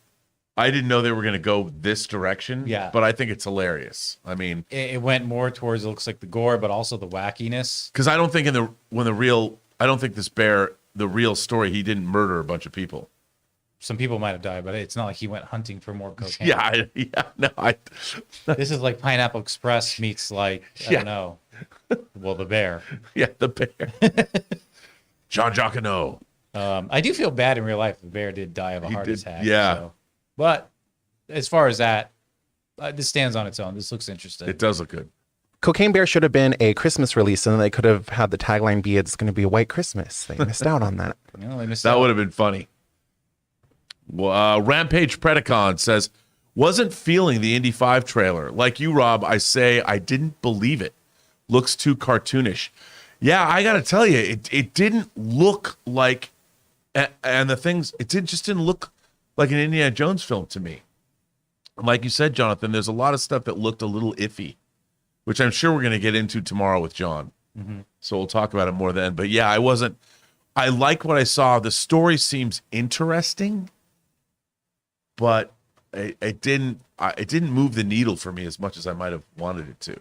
I didn't know they were going to go this direction. Yeah. But I think it's hilarious. I mean, it went more towards, it looks like the gore, but also the wackiness. because I don't think I don't think this bear, the real story, he didn't murder a bunch of people. Some people might have died, but it's not like he went hunting for more cocaine. This is like Pineapple Express meets like, I don't know. Well, the bear. Yeah, the bear. John Jacquino. I do feel bad in real life. The bear did die of a heart attack. yeah. So. But as far as that, this stands on its own. This looks interesting. It does look good. Cocaine Bear should have been a Christmas release, and they could have had the tagline be, "It's going to be a white Christmas." They missed out on that. That would have been funny. Rampage Predacon says, wasn't feeling the Indy 5 trailer. Like you, Rob, I say I didn't believe it. Looks too cartoonish. Yeah, I got to tell you, it didn't look like, and the things, just didn't look like an Indiana Jones film to me. Like you said, Jonathan, there's a lot of stuff that looked a little iffy, which I'm sure we're going to get into tomorrow with John. Mm-hmm. So we'll talk about it more then. But yeah, I like what I saw. The story seems interesting, but it didn't move the needle for me as much as I might have wanted it to.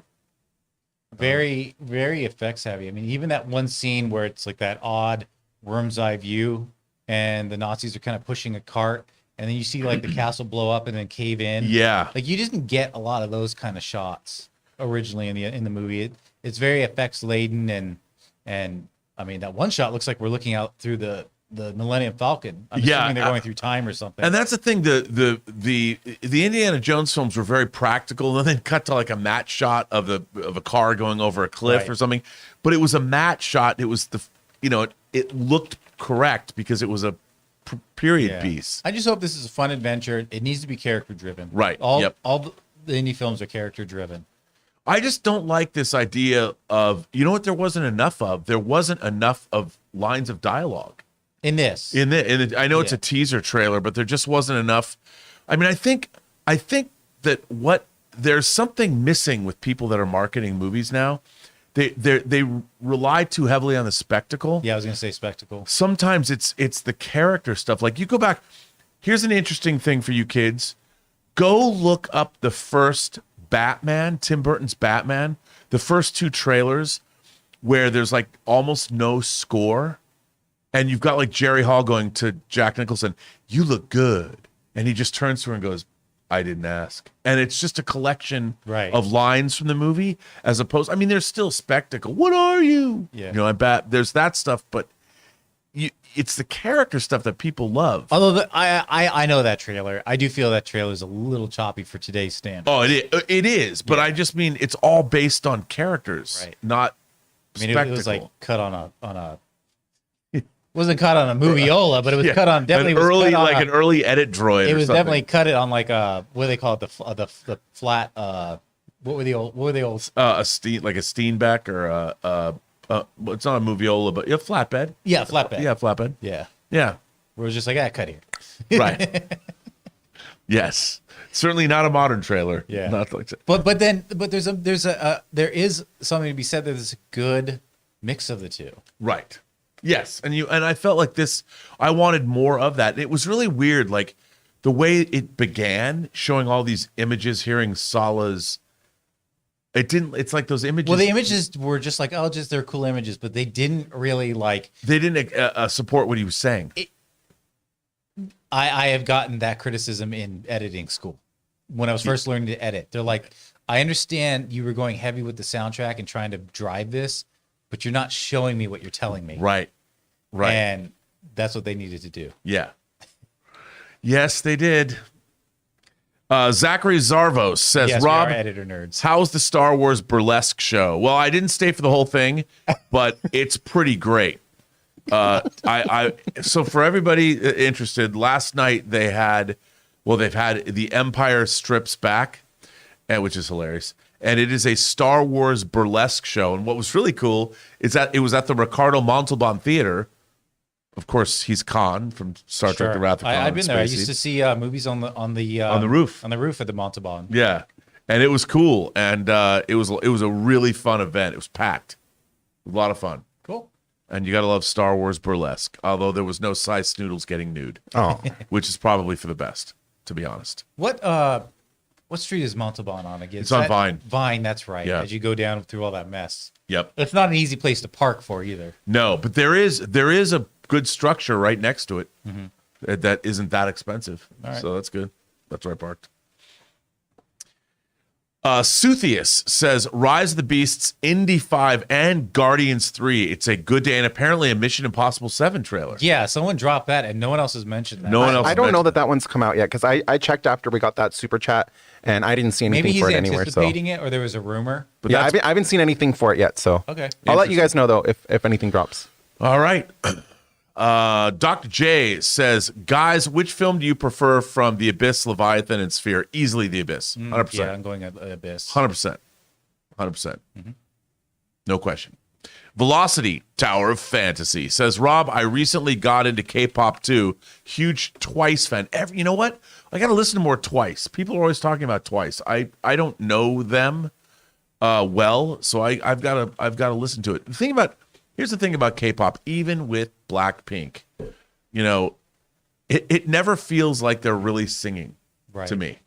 Very, very effects heavy. I mean, even that one scene where it's like that odd worm's eye view and the Nazis are kind of pushing a cart and then you see like the castle blow up and then cave in. Yeah. Like you didn't get a lot of those kind of shots originally in the movie. It's very effects laden and I mean, that one shot looks like we're looking out through the Millennium Falcon. I'm assuming they're going through time or something. And that's the thing. The Indiana Jones films were very practical, and then they cut to like a matte shot of a car going over a cliff or something. But it was a matte shot. It was it looked correct because it was a period piece. I just hope this is a fun adventure. It needs to be character driven. Right. All the indie films are character driven. I just don't like this idea of, you know what there wasn't enough of? There wasn't enough of lines of dialogue. In this. I know it's a teaser trailer, but there just wasn't enough. I mean, I think that there's something missing with people that are marketing movies now. They rely too heavily on the spectacle. Yeah, I was going to say spectacle. Sometimes it's the character stuff. Like you go back, here's an interesting thing for you kids. Go look up the first Batman, Tim Burton's Batman, the first two trailers where there's like almost no score. And you've got like Jerry Hall going to Jack Nicholson, "You look good." And he just turns to her and goes, "I didn't ask." And it's just a collection of lines from the movie as opposed, I mean, there's still spectacle. "What are you?" Yeah. You know, I bet there's that stuff, but it's the character stuff that people love. Although I know that trailer. I do feel that trailer is a little choppy for today's standards. Oh, it is. But I just mean it's all based on characters, not spectacle. It was like cut on a wasn't cut on a moviola, but it was cut on definitely an early edit droid. It was definitely cut it on like what do they call it, the flat what were the old a Steenbeck or it's not a moviola, but flatbed. Yeah, flatbed. Yeah, flatbed. Yeah. Yeah. Where it was just like, cut here. Right. Yes. Certainly not a modern trailer. Yeah. Not like that. But there is something to be said that there's a good mix of the two. Right. Yes, and I felt like this. I wanted more of that. It was really weird, like the way it began, showing all these images, hearing Sala's. It didn't. It's like those images. Well, the images were just like, they're cool images, but they didn't really like. They didn't support what he was saying. I have gotten that criticism in editing school when I was first learning to edit. They're like, I understand you were going heavy with the soundtrack and trying to drive this, but you're not showing me what you're telling me. Right. And that's what they needed to do. Yeah. Yes, they did. Zachary Zarvos says, yes, Rob, we are editor nerds. How's the Star Wars burlesque show? Well, I didn't stay for the whole thing, but it's pretty great. So for everybody interested, last night they've had the Empire Strips Back, which is hilarious. And it is a Star Wars burlesque show. And what was really cool is that it was at the Ricardo Montalban Theater. Of course, he's Khan from Star Trek: The Wrath of Khan. I've been there. I used to see movies on the roof. On the roof at the Montalban. Yeah, and it was cool, and it was a really fun event. It was packed, a lot of fun. Cool. And you got to love Star Wars burlesque. Although there was no Cy Snoodles getting nude, which is probably for the best, to be honest. What street is Montalban on again? It's on Vine. Vine, that's right. Yeah. As you go down through all that mess. Yep. It's not an easy place to park for either. No, but there is a good structure right next to it that isn't that expensive. Right. So that's good. That's where I parked. Suthius says Rise of the Beasts, Indy 5, and Guardians 3. It's a good day, and apparently a Mission Impossible 7 trailer. Yeah, someone dropped that, and no one else has mentioned that. No one else. I don't know that one's come out yet because I checked after we got that super chat and I didn't see anything Maybe he's for it anywhere. So anticipating it, or there was a rumor. But yeah, I haven't seen anything for it yet. So Okay. I'll let you guys know though if anything drops. All right. Dr. J says, guys, which film do you prefer from The Abyss, Leviathan, and Sphere? Easily The Abyss. 100%. Yeah, I'm going Abyss. 100%. 100%. No question. Velocity, Tower of Fantasy, says, Rob, I recently got into K-pop too. Huge Twice fan. You know what? I got to listen to more Twice. People are always talking about Twice. I don't know them well, so I've got to listen to it. Here's the thing about K-pop, even with Blackpink, you know, it never feels like they're really singing to me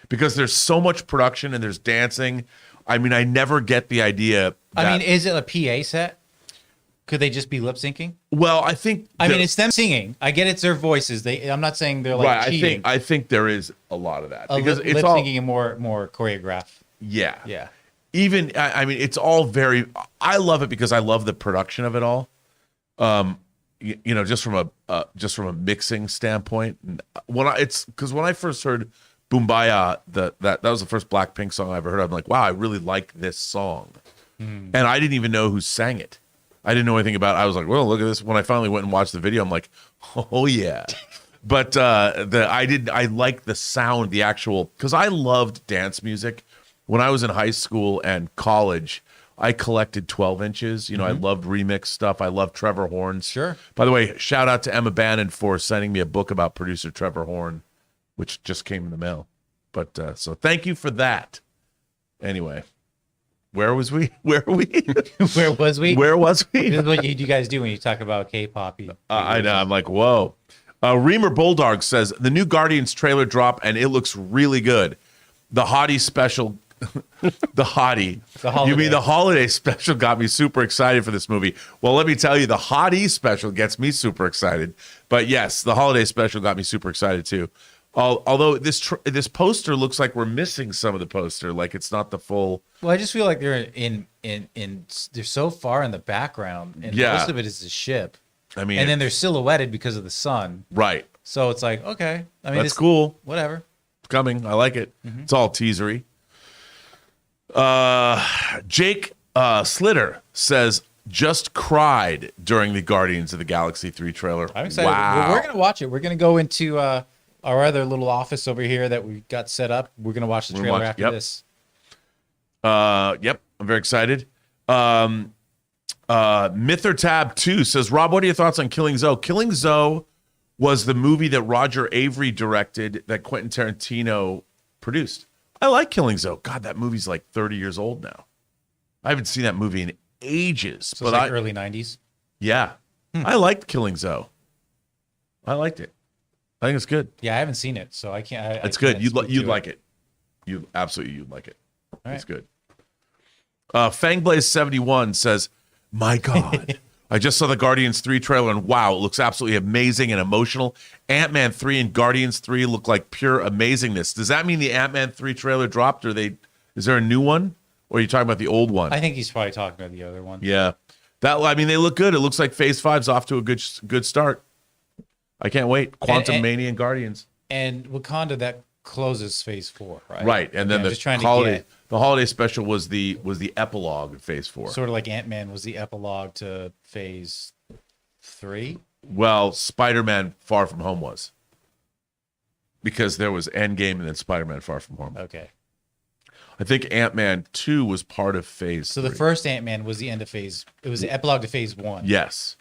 because there's so much production and there's dancing. I mean, I never get the idea. Is it a PA set? Could they just be lip syncing? Well, I think. It's them singing. I get it's their voices. I'm not saying they're like cheating. I think there is a lot of that because it's lip all syncing and more choreographed. Yeah. Yeah. Even it's all very. I love it because I love the production of it all. Just from a mixing standpoint. When I first heard Boombaya, that was the first Blackpink song I ever heard. I'm like, wow, I really like this song, and I didn't even know who sang it. I didn't know anything about it. I was like, well, look at this. When I finally went and watched the video, I'm like, oh yeah. But I like the sound, the actual, because I loved dance music. When I was in high school and college, I collected 12 inches. I loved remix stuff. I loved Trevor Horn's. Sure. By the way, shout out to Emma Bannon for sending me a book about producer Trevor Horn, which just came in the mail. But so thank you for that. Anyway, where was we? Where are we? Where was we? Where was we? This is what you guys do when you talk about K-pop. I know. I'm like, whoa. Reamer Bulldog says, the new Guardians trailer drop, and it looks really good. The hottie special... the hottie. You mean the holiday special got me super excited for this movie. Well, let me tell you, the hottie special gets me super excited. But yes, the holiday special got me super excited too. Although this poster looks like we're missing some of the poster, like it's not the full. Well, I just feel like they're in they're so far in the background, and most of it is the ship. I mean, and then they're silhouetted because of the sun. Right. So it's like, okay. I mean, that's cool. Whatever. It's coming. I like it. It's all teasery. Jake Slitter says, just cried during the Guardians of the Galaxy 3 trailer. I'm excited. Wow. We're going to watch it. We're going to go into our other little office over here that we got set up. We're going to watch the trailer after this. Yep. I'm very excited. Mither Tab 2 says, Rob, what are your thoughts on Killing Zoe? Killing Zoe was the movie that Roger Avery directed that Quentin Tarantino produced. I like Killing Zoe. God, that movie's like 30 years old now. I haven't seen that movie in ages. So it's like early 90s? Yeah. I liked Killing Zoe. I liked it. I think it's good. Yeah, I haven't seen it, so I can't. It's good. You'd like it. You'd like it. All it's good. Fangblaze71 says, my God. I just saw the Guardians 3 trailer, and wow, it looks absolutely amazing and emotional. Ant-Man 3 and Guardians 3 look like pure amazingness. Does that mean the Ant-Man 3 trailer dropped, or is there a new one? Or are you talking about the old one? I think he's probably talking about the other one. Yeah. They look good. It looks like Phase 5's off to a good start. I can't wait. Quantum Mania and Guardians. And Wakanda, that closes Phase 4, right? Right. And then the holiday special was the epilogue of Phase 4. Sort of like Ant-Man was the epilogue to Phase 3. Well, Spider-Man Far From Home was. Because there was Endgame and then Spider-Man Far From Home. Okay. I think Ant-Man 2 was part of Phase 3. So the first Ant-Man was the end of Phase... It was the epilogue to Phase 1. Yes.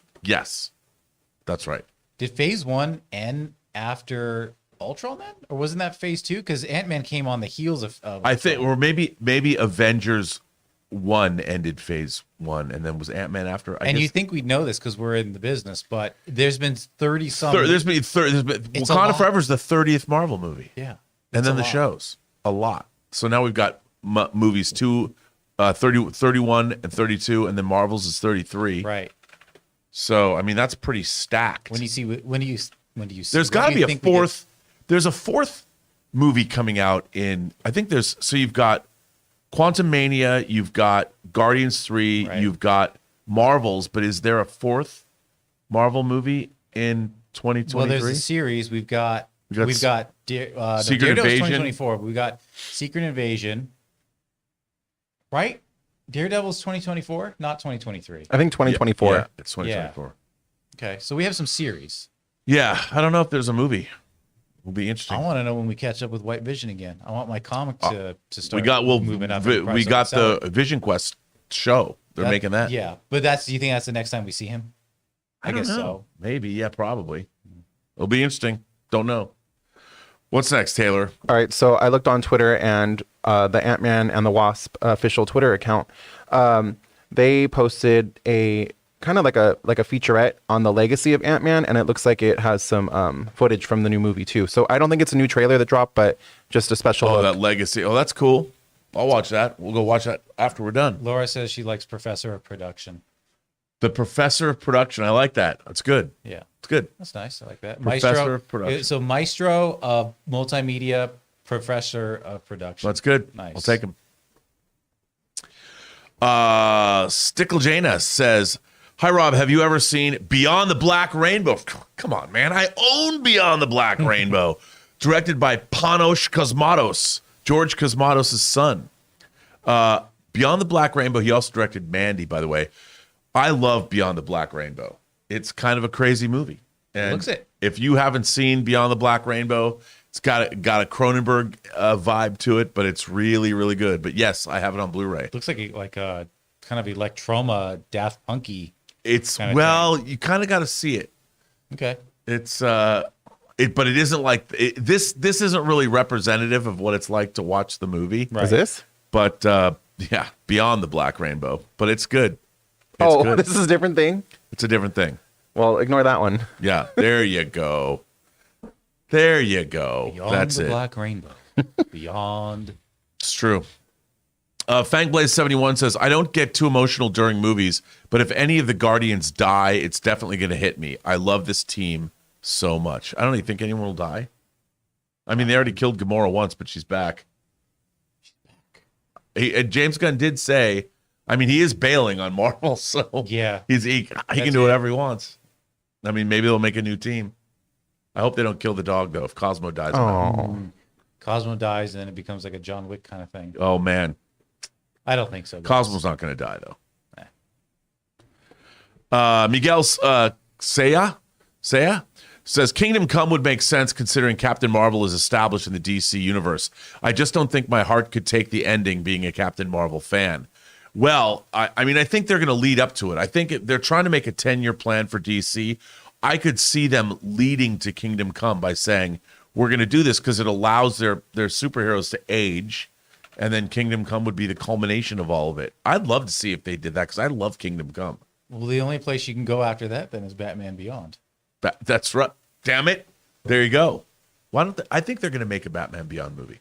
That's right. Did Phase 1 end after Ultron then? Or wasn't that Phase 2? Because Ant-Man came on the heels of I think, or maybe Avengers 1 ended Phase 1 and then was Ant-Man after. You think we'd know this because we're in the business, but there's been 30-some... There's been Wakanda Forever is the 30th Marvel movie. Yeah. And then the shows. A lot. So now we've got movies 31 and 32, and then Marvel's is 33. Right. So I mean that's pretty stacked. When do you see? There's got to be a fourth. There's a fourth movie coming out in. I think there's. So you've got Quantum Mania, you've got Guardians 3, Right. you've got Marvels, but is there a fourth Marvel movie in 2023? Well, there's a series. We've got no, Secret Daredevil's Invasion. 2024. We got Secret Invasion. Right? Daredevil's 2024, not 2023. I think 2024. Yeah, it's 2024. Okay, so we have some series. Yeah, I don't know if there's a movie. Will be interesting. I want to know when we catch up with White Vision again. I want my comic to start. moving up. We got the Vision Quest show. They're making that. Yeah, but do you think that's the next time we see him? I don't guess know. so. Maybe. Yeah, probably. It'll be interesting. Don't know. What's next, Taylor? All right, so I looked on Twitter and the Ant-Man and the Wasp official Twitter account. They posted a kind of like a featurette on the legacy of Ant-Man, and it looks like it has some footage from the new movie too. So I don't think it's a new trailer that dropped, but just a special Oh, look. that legacy. Oh, that's cool. I'll watch that. We'll go watch that after we're done. Laura says she likes Professor of Production. The Professor of Production. I like that. That's good. Yeah, It's good. that's nice. I like that. Professor of Production. So Maestro of Multimedia, Professor of Production. That's good. Nice. I'll take him. Stickle Jana says, "Hi Rob, have you ever seen Beyond the Black Rainbow?" Come on, man. I own Beyond the Black Rainbow. Directed by Panos Cosmatos, George Cosmatos' son. Beyond the Black Rainbow, he also directed Mandy, by the way. I love Beyond the Black Rainbow. It's kind of a crazy movie. And Looks it. if you haven't seen Beyond the Black Rainbow, it's got a Cronenberg vibe to it, but it's really, really good. But yes, I have it on Blu-ray. Looks like a kind of Electroma, Daft Punky. It's kind of you kind of got to see it. Okay. It's but it isn't like this. This isn't really representative of what it's like to watch the movie. Right. Is this? But yeah, Beyond the Black Rainbow. But it's good. Oh, good. this is a different thing? It's a different thing. Well, ignore that one. Yeah, there you go. There you go. Beyond That's the it. Black Rainbow. Beyond. It's true. Fangblaze71 says, "I don't get too emotional during movies, but if any of the Guardians die, it's definitely going to hit me. I love this team so much." I don't even think anyone will die. I mean, they already killed Gamora once, but she's back. James Gunn did say, I mean, he is bailing on Marvel, so Yeah. he can do whatever he wants. I mean, maybe they'll make a new team. I hope they don't kill the dog, though, if Cosmo dies. Oh, Cosmo dies and then it becomes like a John Wick kind of thing. Oh, man. I don't think so. guys. Cosmo's not going to die, though. Miguel Saya says, "Kingdom Come would make sense considering Captain Marvel is established in the DC universe. I just don't think my heart could take the ending being a Captain Marvel fan." Well, I mean, I think they're going to lead up to it. I think they're trying to make a 10-year plan for DC. I could see them leading to Kingdom Come by saying, we're going to do this because it allows their superheroes to age, and then Kingdom Come would be the culmination of all of it. I'd love to see if they did that because I love Kingdom Come. Well, the only place you can go after that then is Batman Beyond. That's right. Damn it. There you go. Why don't I think they're going to make a Batman Beyond movie.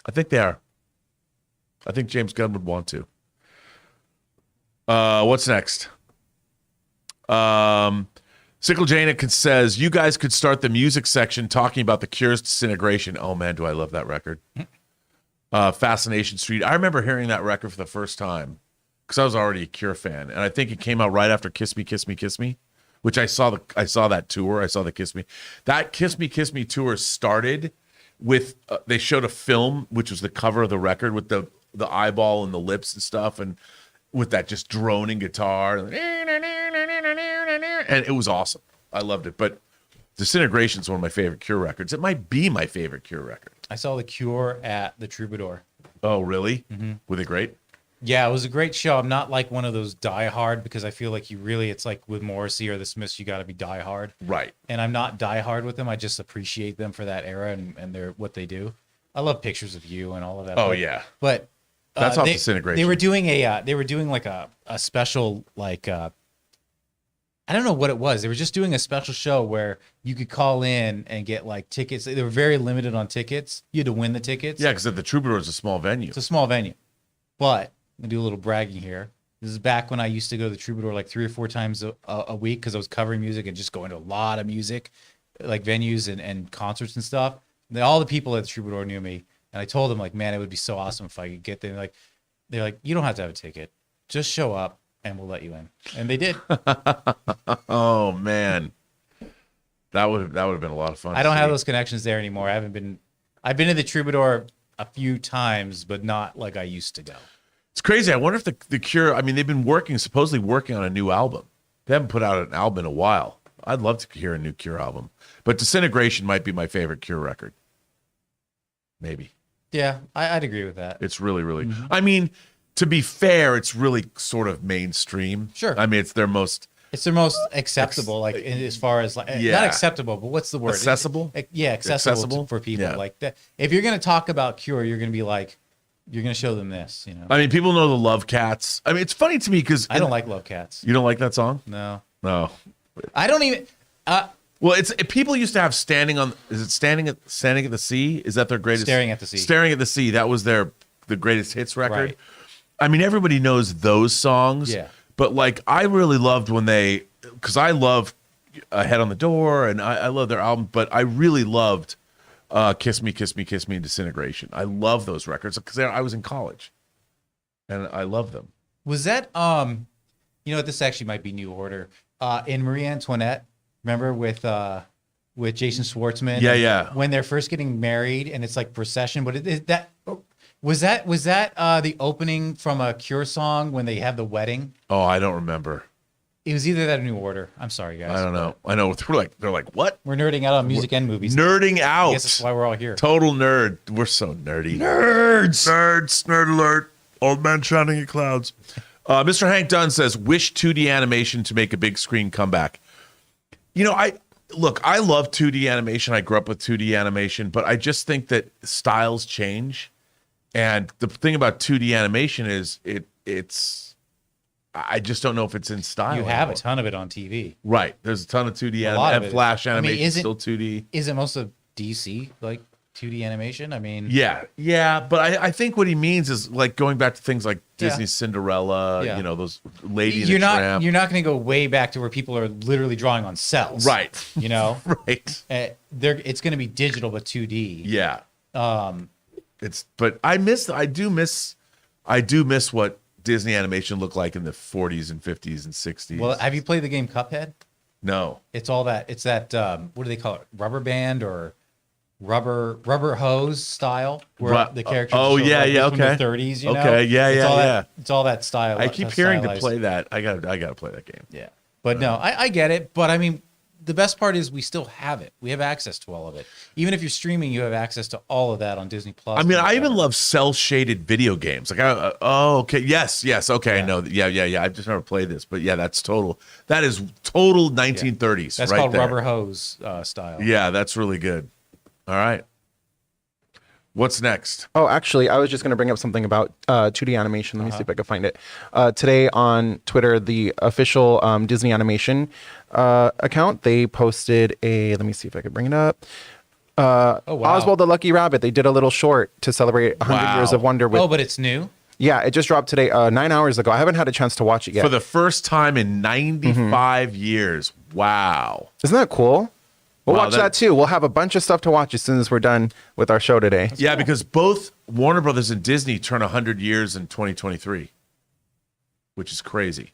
I think they are. I think James Gunn would want to. What's next? Sickle Janik says, "You guys could start the music section talking about the Cure's Disintegration." Oh man, do I love that record. Fascination Street. I remember hearing that record for the first time because I was already a Cure fan, and I think it came out right after Kiss Me, Kiss Me, Kiss Me, which I saw that tour. I saw the Kiss Me. That Kiss Me, Kiss Me tour started with they showed a film, which was the cover of the record with the eyeball and the lips and stuff, and with that just droning guitar, and it was awesome. I loved it. But Disintegration is one of my favorite Cure records. It might be my favorite Cure record. I saw The Cure at the Troubadour. Oh, really? Mm-hmm. Were they great? Yeah, it was a great show. I'm not like one of those diehard because I feel like it's like with Morrissey or the Smiths, you got to be diehard. Right. And I'm not diehard with them. I just appreciate them for that era and their what they do. I love Pictures of You and all of that. Oh, yeah. But That's off Disintegration. They were doing like a special like I don't know what it was. They were just doing a special show where you could call in and get like tickets. They were very limited on tickets. You had to win the tickets. Yeah, because the Troubadour is a small venue. It's a small venue. But I'm going to do a little bragging here. This is back when I used to go to the Troubadour like 3 or 4 times a week because I was covering music and just going to a lot of music, like venues and concerts and stuff. All the people at the Troubadour knew me. And I told them like, man, it would be so awesome if I could get there. They're like, you don't have to have a ticket. Just show up and we'll let you in. And they did. Oh man. That would have been a lot of fun. I don't have those connections there anymore. I've been to the Troubadour a few times, but not like I used to go. It's crazy. I wonder if the Cure, I mean, they've been supposedly working on a new album. They haven't put out an album in a while. I'd love to hear a new Cure album. But Disintegration might be my favorite Cure record. Maybe. Yeah, I'd agree with that. It's really, really, I mean, to be fair, it's really sort of mainstream. Sure. I mean, it's their most acceptable, like as far as like yeah. not acceptable, but what's the word? Accessible? Accessible for people. Yeah. Like that. If you're gonna talk about Cure, you're gonna be like, you're gonna show them this. You know. I mean, people know the Love Cats. I mean, it's funny to me because I don't like Love Cats. You don't like that song? No. No. I don't even. Well, people used to have standing at the sea? Is that their greatest? Staring at the Sea. Staring at the Sea. That was the greatest hits record. Right. I mean, everybody knows those songs. Yeah. But like, I really loved because I love Head on the Door and I love their album, but I really loved Kiss Me, Kiss Me, Kiss Me, and Disintegration. I love those records because I was in college and I love them. Was that you know what? This actually might be New Order. In Marie Antoinette, remember with Jason Schwartzman? Yeah, yeah. When they're first getting married and it's like procession, but was that the opening from a Cure song when they have the wedding? Oh, I don't remember. It was either that or New Order. I'm sorry, guys. I don't know. I know they're like, what? We're nerding out on music and movies. Nerding out. I guess that's why we're all here. Total nerd. We're so nerdy. Nerds. Nerd alert. Old man shouting at clouds. Mr. Hank Dunn says, wish 2D animation to make a big screen comeback. You know, I love 2D animation. I grew up with 2D animation, but I just think that styles change. And the thing about 2D animation is I just don't know if it's in style. You have a ton of it on TV. Right. There's a ton of 2D and Flash animation is still 2D. Is it most of DC like 2D animation? I mean, yeah, but I think what he means is like going back to things like Disney's Cinderella, you know, those Lady and the Tramp. You're not going to go way back to where people are literally drawing on cells, right? You know, right? It's going to be digital but 2D. Yeah. But I do miss what Disney animation looked like in the 40s and 50s and 60s. Well, have you played the game Cuphead? No. It's all that. It's that. What do they call it? Rubber band or rubber hose style, where the characters. Oh yeah, from the 30s. You know? Okay, yeah. It's all that style. I keep hearing to play that. I gotta play that game. Yeah, but no, I get it. But I mean, the best part is we still have it. We have access to all of it. Even if you're streaming, you have access to all of that on Disney Plus. I mean, I even love cell shaded video games. Like, okay, yes, okay, I know. Yeah. I've just never played this, but yeah, that is total 1930s. That's right called there. rubber hose style. Yeah, that's really good. All right. What's next? Oh, actually, I was just going to bring up something about 2D animation. Let me see if I can find it. Today on Twitter, the official Disney animation account, they posted let me see if I can bring it up. Wow. Oswald the Lucky Rabbit. They did a little short to celebrate 100 Years of Wonder. But it's new? Yeah, it just dropped today, 9 hours ago. I haven't had a chance to watch it yet. For the first time in 95 years. Wow. Isn't that cool? We'll watch that too. We'll have a bunch of stuff to watch as soon as we're done with our show today. That's cool. Because both Warner Brothers and Disney turn 100 years in 2023, which is crazy.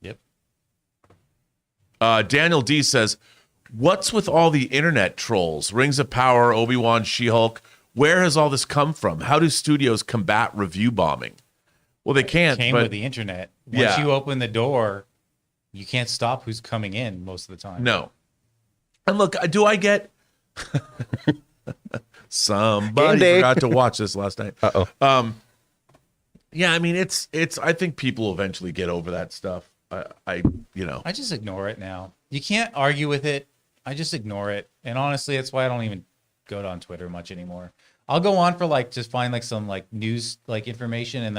Yep. Daniel D says, what's with all the internet trolls? Rings of Power, Obi-Wan, She-Hulk. Where has all this come from? How do studios combat review bombing? Well, they can't. It came with the internet. Once you open the door, you can't stop who's coming in most of the time. No. And look, do I get somebody forgot to watch this last night? Yeah, I mean it's I think people eventually get over that stuff. I just ignore it now. You can't argue with it. I just ignore it. And honestly, that's why I don't even go on Twitter much anymore. I'll go on for just find some news information, and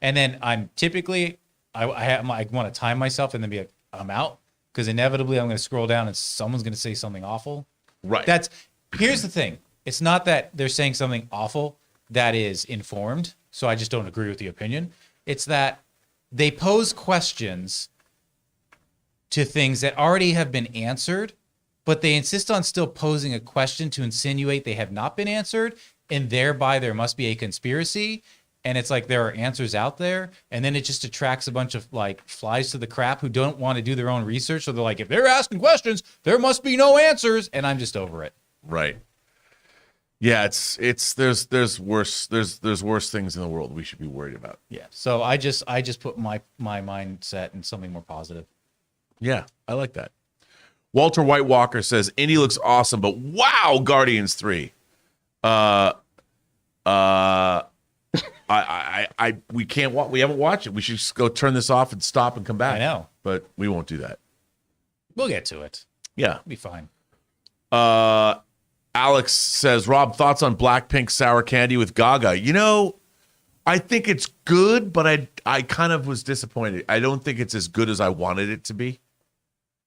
then I'm typically I want to time myself and then be like, I'm out. Because inevitably I'm going to scroll down and someone's going to say something awful. Right. Here's the thing. It's not that they're saying something awful that is informed. So I just don't agree with the opinion. It's that they pose questions to things that already have been answered, but they insist on still posing a question to insinuate they have not been answered. and thereby there must be a conspiracy. And it's like there are answers out there, and then it just attracts a bunch of like flies to the crap who don't want to do their own research. So they're like, if they're asking questions, there must be no answers, and I'm just over it. Right. Yeah, there's worse things in the world we should be worried about. Yeah. So I just put my mindset in something more positive. Yeah, I like that. Walter White Walker says Indy looks awesome, but wow, Guardians 3. We can't watch. We haven't watched it. We should just go turn this off and stop and come back. I know, but we won't do that. We'll get to it. Yeah, It'll be fine. Alex says, Rob, thoughts on Blackpink Sour Candy with Gaga? You know, I think it's good, but I kind of was disappointed. I don't think it's as good as I wanted it to be.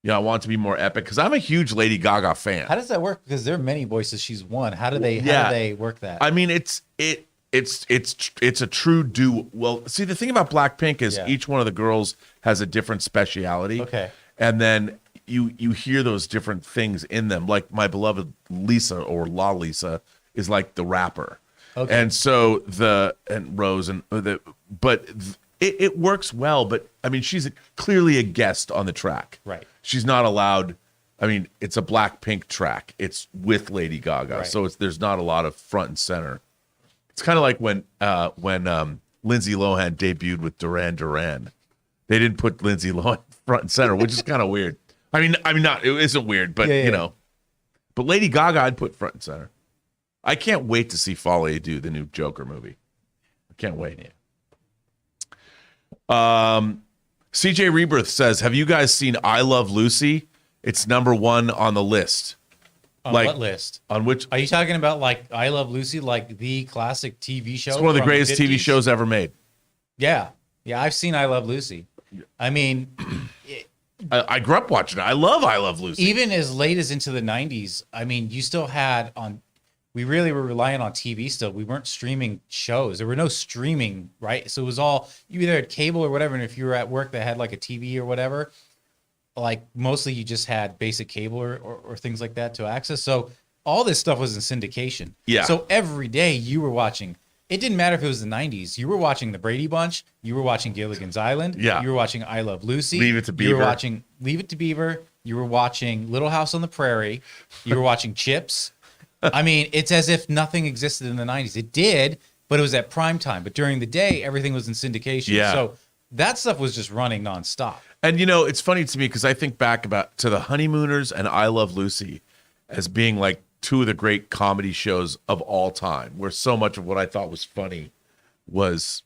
Yeah, I want it to be more epic because I'm a huge Lady Gaga fan. How does that work? Because there are many voices she's won. How do they work that? I mean, it's a true duo. Well, see, the thing about Blackpink is each one of the girls has a different speciality. Okay. And then you hear those different things in them. Like my beloved Lisa or La Lisa is like the rapper. Okay. And so Rose it works well, but I mean, she's clearly a guest on the track. Right. She's not allowed. I mean, it's a Blackpink track. It's with Lady Gaga, right. So there's not a lot of front and center. It's kind of like when Lindsay Lohan debuted with Duran Duran. They didn't put Lindsay Lohan front and center, which is kind of weird. I mean, not it isn't weird, but you know. But Lady Gaga, I'd put front and center. I can't wait to see Folly do the new Joker movie. I can't wait. CJ Rebirth says, "Have you guys seen I Love Lucy? It's #1 on the list." On what list? On which? Are you talking about like I Love Lucy, like the classic TV show? It's one of the greatest TV shows ever made. Yeah, I've seen I Love Lucy. I mean, I grew up watching it. I Love Lucy. Even as late as into the 90s, I mean, you still had we really were relying on TV still. We weren't streaming shows. There were no streaming, right? So it was all, you either had cable or whatever, and if you were at work that had like a TV or whatever, like mostly you just had basic cable or things like that to access. So all this stuff was in syndication. Yeah. So every day you were watching. It didn't matter if it was the 90s. You were watching The Brady Bunch. You were watching Gilligan's Island. Yeah. You were watching I Love Lucy. Leave It to Beaver. You were watching Leave It to Beaver. You were watching Little House on the Prairie. You were watching Chips. I mean, it's as if nothing existed in the 90s. It did, but it was at prime time. But during the day, everything was in syndication. Yeah. So that stuff was just running nonstop. And, you know, it's funny to me because I think back to The Honeymooners and I Love Lucy as being like two of the great comedy shows of all time, where so much of what I thought was funny was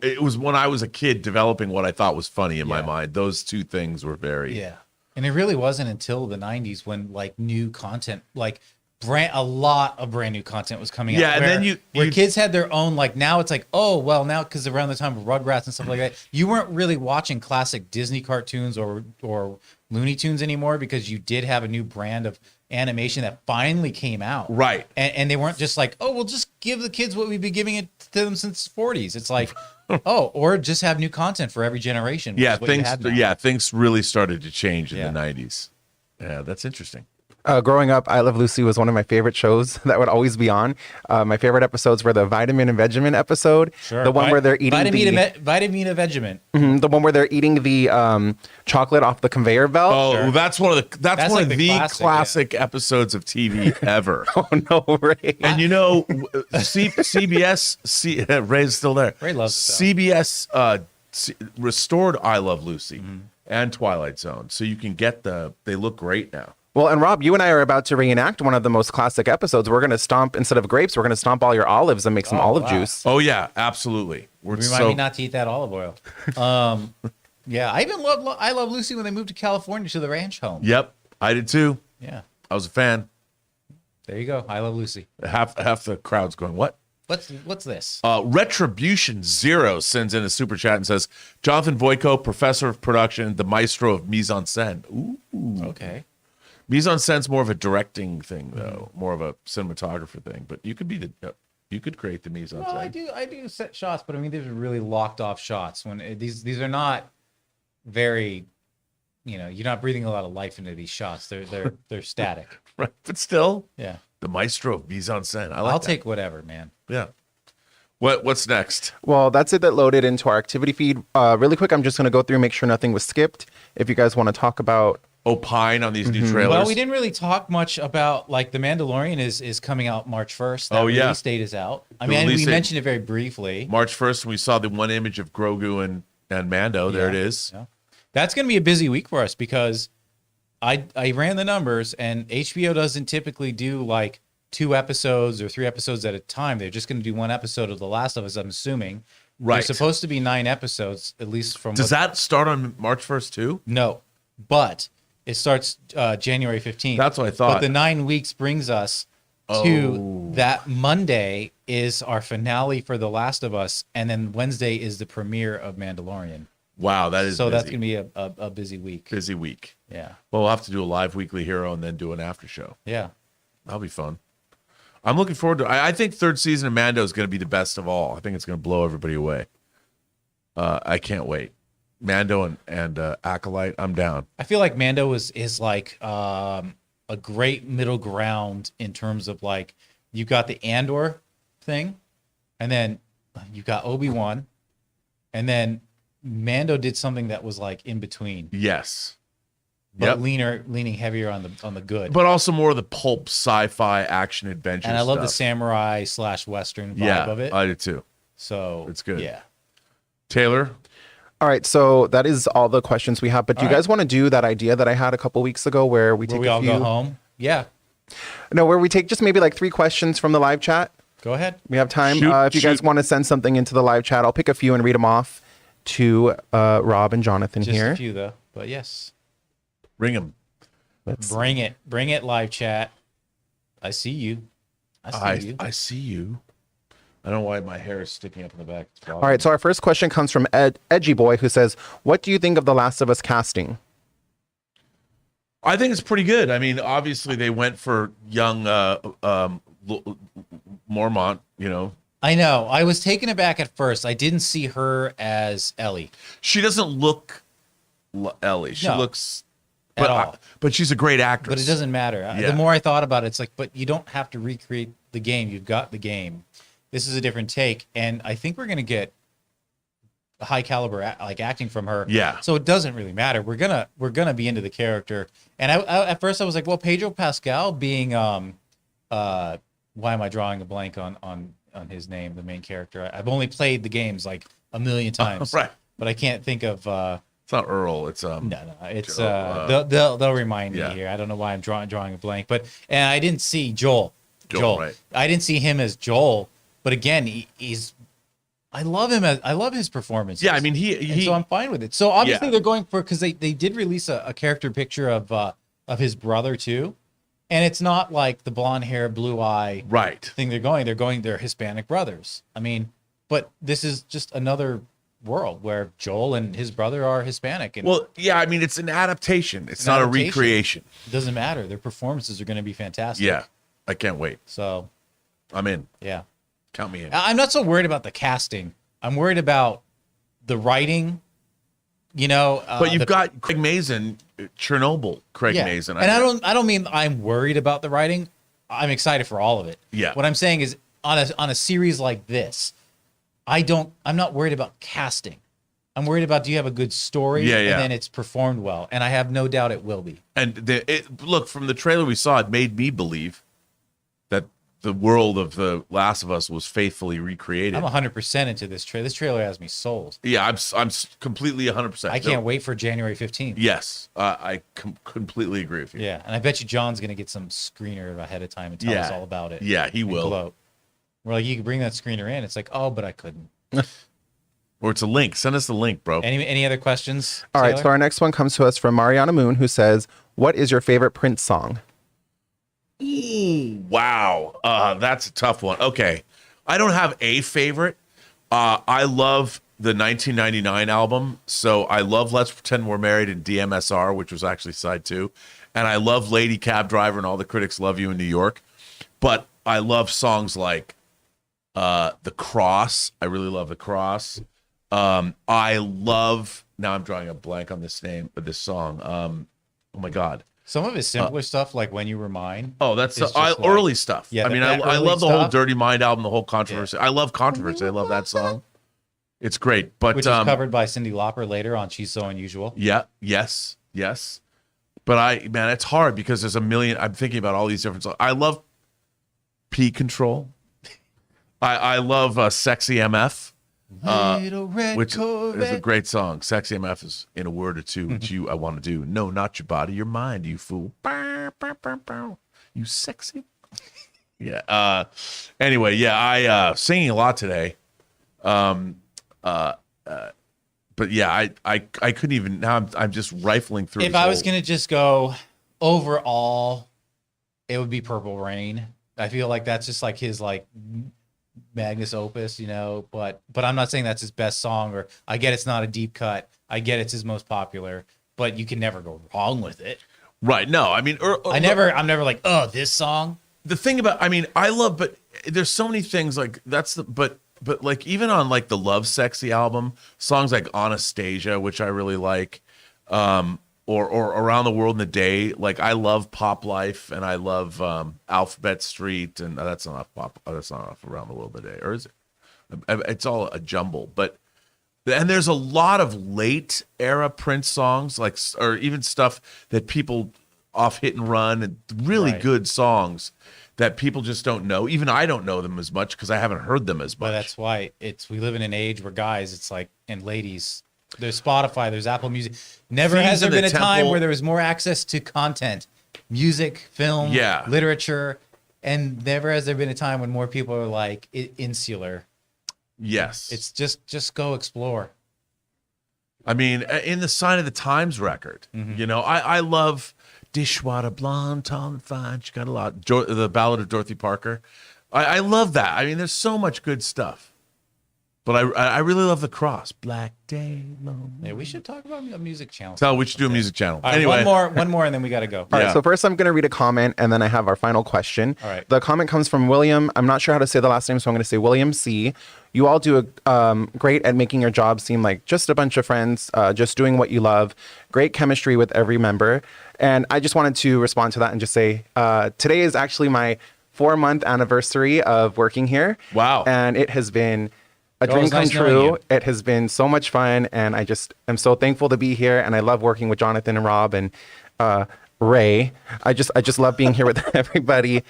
it was when I was a kid developing what I thought was funny in my mind. Those two things were very... Yeah. And it really wasn't until the 90s when like new content, like a lot of brand new content was coming out. Yeah, and then where kids had their own, like now it's like, oh, well, now because around the time of Rugrats and stuff like that, you weren't really watching classic Disney cartoons or Looney Tunes anymore because you did have a new brand of animation that finally came out. Right. And they weren't just like, oh, we'll just give the kids what we've been giving it to them since the 40s. It's like, oh, or just have new content for every generation. Yeah, things really started to change in the 90s. Yeah, that's interesting. Growing up, I Love Lucy was one of my favorite shows that would always be on. My favorite episodes were the Vitamin and Vegemite episode. Sure. The one where they're eating Vitamin and Vegemite. The one where they're eating the chocolate off the conveyor belt. Oh, sure. That's one of the classic episodes of TV ever. Oh no, Ray! And you know, CBS, Ray's still there. Ray loves it. CBS restored I Love Lucy and Twilight Zone, so you can get they look great now. Well, and Rob, you and I are about to reenact one of the most classic episodes. We're going to stomp, instead of grapes, we're going to stomp all your olives and make some olive juice. Oh, yeah, absolutely. Remind me not to eat that olive oil. Yeah, I even loved I Love Lucy when they moved to California to the ranch home. Yep, I did too. Yeah. I was a fan. There you go. I Love Lucy. Half the crowd's going, what? What's this? Retribution Zero sends in a super chat and says, Jonathan Voico, professor of production, the maestro of mise en scène. Ooh. Okay. Mise en scene's more of a directing thing, though, more of a cinematographer thing. But you could you could create the mise en scène. Well, I do set shots, but I mean these are really locked off shots. When these are not very, you're not breathing a lot of life into these shots. They're static. Right, but still, yeah. The maestro of mise en scène. I like I'll that. take whatever, man. Yeah. What's next? Well, that's it that loaded into our activity feed. Really quick, I'm just going to go through, make sure nothing was skipped. If you guys want to talk about... Opine on these new trailers. Well, we didn't really talk much about, like, The Mandalorian is coming out March 1st. That release date is out. I mean, we mentioned it very briefly. March 1st, we saw the one image of Grogu and Mando. There it is. Yeah. That's going to be a busy week for us because I ran the numbers, and HBO doesn't typically do, like, 2 episodes or 3 episodes at a time. They're just going to do 1 episode of The Last of Us, I'm assuming. Right. There's supposed to be 9 episodes, at least from... Does that start on March 1st, too? No, but... It starts January 15th. That's what I thought. But the 9 weeks brings us to that Monday is our finale for The Last of Us, and then Wednesday is the premiere of Mandalorian. Wow, that is so. busy. That's going to be a busy week. Busy week. Yeah. Well, we'll have to do a live weekly hero and then do an after show. Yeah. That'll be fun. I'm looking forward to it. I think 3rd season of Mando is going to be the best of all. I think it's going to blow everybody away. I can't wait. Mando and Acolyte, I'm down. I feel like Mando is like a great middle ground in terms of, like, you got the Andor thing, and then you got Obi-Wan, and then Mando did something that was like in between. Yes. But leaning heavier on the good. But also more of the pulp sci-fi action adventure and I love the stuff. samurai / Western vibe of it. I do too. So it's good. Yeah. Taylor? All right, so that is all the questions we have. But do you guys want to do that idea that I had a couple weeks ago where we take all go home? Yeah. No, where we take just maybe like 3 questions from the live chat. Go ahead. We have time. Shoot, If you guys want to send something into the live chat, I'll pick a few and read them off to Rob and Jonathan Just here. a few though, but yes. Ring them. Bring it, live chat. I see you. I see you. I don't know why my hair is sticking up in the back. All right, so our first question comes from Edgy Boy, who says, "What do you think of The Last of Us casting?" I think it's pretty good. I mean, obviously they went for young Mormont, you know. I know. I was taken aback at first. I didn't see her as Ellie. She doesn't look Ellie. She looks at all. But she's a great actress. But it doesn't matter. Yeah. The more I thought about it, it's like, but you don't have to recreate the game. You've got the game. This is a different take, and I think we're going to get high caliber acting from her. Yeah. So it doesn't really matter. We're gonna be into the character. And I at first I was like, well, Pedro Pascal being why am I drawing a blank on his name, the main character? I've only played the games like a million times, right? But I can't think of. It's not Earl. It's No, it's they'll remind me here. I don't know why I'm drawing a blank, but and I didn't see Joel. Right. I didn't see him as Joel. But again, he's. I love him. I love his performance. Yeah, I mean he so I'm fine with it. So obviously they're going for because they did release a character picture of his brother too, and it's not like the blonde hair, blue eye thing. They're Hispanic brothers. I mean, but this is just another world where Joel and his brother are Hispanic. And well, yeah, I mean it's an adaptation. It's not a recreation. It doesn't matter. Their performances are going to be fantastic. Yeah, I can't wait. So I'm in. Yeah. Count me in. I'm not so worried about the casting. I'm worried about the writing. You know, but you've got Craig Mazin, Chernobyl. Craig Mazin, and I don't mean I'm worried about the writing. I'm excited for all of it. Yeah. What I'm saying is on a series like this, I'm not worried about casting. I'm worried about do you have a good story and then it's performed well, and I have no doubt it will be. And look, from the trailer we saw, it made me believe that the world of The Last of Us was faithfully recreated. I'm 100% into this trailer. This trailer has me sold. Yeah, I'm completely 100%. I can't wait for January 15th. Yes, I completely agree with you. Yeah, and I bet you John's going to get some screener ahead of time and tell us all about it. Yeah, he will. Gloat. We're like, you can bring that screener in. It's like, oh, but I couldn't. Or it's a link. Send us the link, bro. Any other questions? All right, Taylor? so our next one comes to us from Mariana Moon, who says, "What is your favorite Prince song?" Ooh, wow. That's a tough one. Okay. I don't have a favorite. I love the 1999 album. So I love Let's Pretend We're Married and DMSR, which was actually side 2. And I love Lady Cab Driver and All the Critics Love You in New York. But I love songs like The Cross. I really love The Cross. I love, now I'm drawing a blank on this name, but this song. Oh my God. Some of his simpler stuff, like When You Were Mine. Oh, that's It's just early stuff. Yeah, I mean, that I early love the whole stuff. Dirty Mind album, the whole controversy. I love controversy. I love that song. It's great, but Which is covered by Cyndi Lauper later on She's So Unusual. yeah, yes. But man, it's hard because there's a million. I'm thinking about all these different songs. I love P Control. I love Sexy MF. Which is a great song. Sexy MF is in a word or two, which I want to do. No, not your body, your mind, you fool. Bow, bow, bow, bow. You sexy. Yeah. Anyway, yeah, I singing a lot today. But yeah, I couldn't even. Now I'm just rifling through. If I was gonna just go overall, it would be Purple Rain. I feel like that's just like his like magnus opus, you know. But I'm not saying that's his best song. Or I get it's not a deep cut. I get it's his most popular. But you can never go wrong with it. Right? No, I mean, I'm never like, oh, this song. The thing about, I mean, I love, but there's so many things like that's the, but like even on like the Love Sexy album, songs like Anastasia, which I really like, or Around the World in a Day. Like I love Pop Life and I love Alphabet Street, and that's not pop. That's not off Around the World in a Day, or is it? It's all a jumble, but. And there's a lot of late era Prince songs, like, or even stuff that people off Hit and Run, and really good songs that people just don't know. Even I don't know them as much because I haven't heard them as much. But that's why we live in an age where guys, it's like, and ladies, there's Spotify, there's Apple Music. Never Thieves has there in been the a time Temple. where there was more access to content, music, film, literature, and never has there been a time when more people are like insular. Yes. It's just go explore. I mean, in the Sign of the Times record, you know, I love Dishwater Blonde, Tall and Fine. She got a lot. The Ballad of Dorothy Parker. I love that. I mean, there's so much good stuff. But I really love The Cross. Black Day Long. Yeah, we should talk about a music channel. So we should do a music channel. All right, Anyway. one more, and then we got to go. All right, so first I'm going to read a comment, and then I have our final question. All right. The comment comes from William. I'm not sure how to say the last name, so I'm going to say William C. You all do great at making your job seem like just a bunch of friends, just doing what you love. Great chemistry with every member. And I just wanted to respond to that and just say, today is actually my 4-month anniversary of working here. Wow. And it has been a dream was come nice knowing true. you. It has been so much fun, and I just am so thankful to be here. And I love working with Jonathan and Rob and Ray. I just love being here with everybody,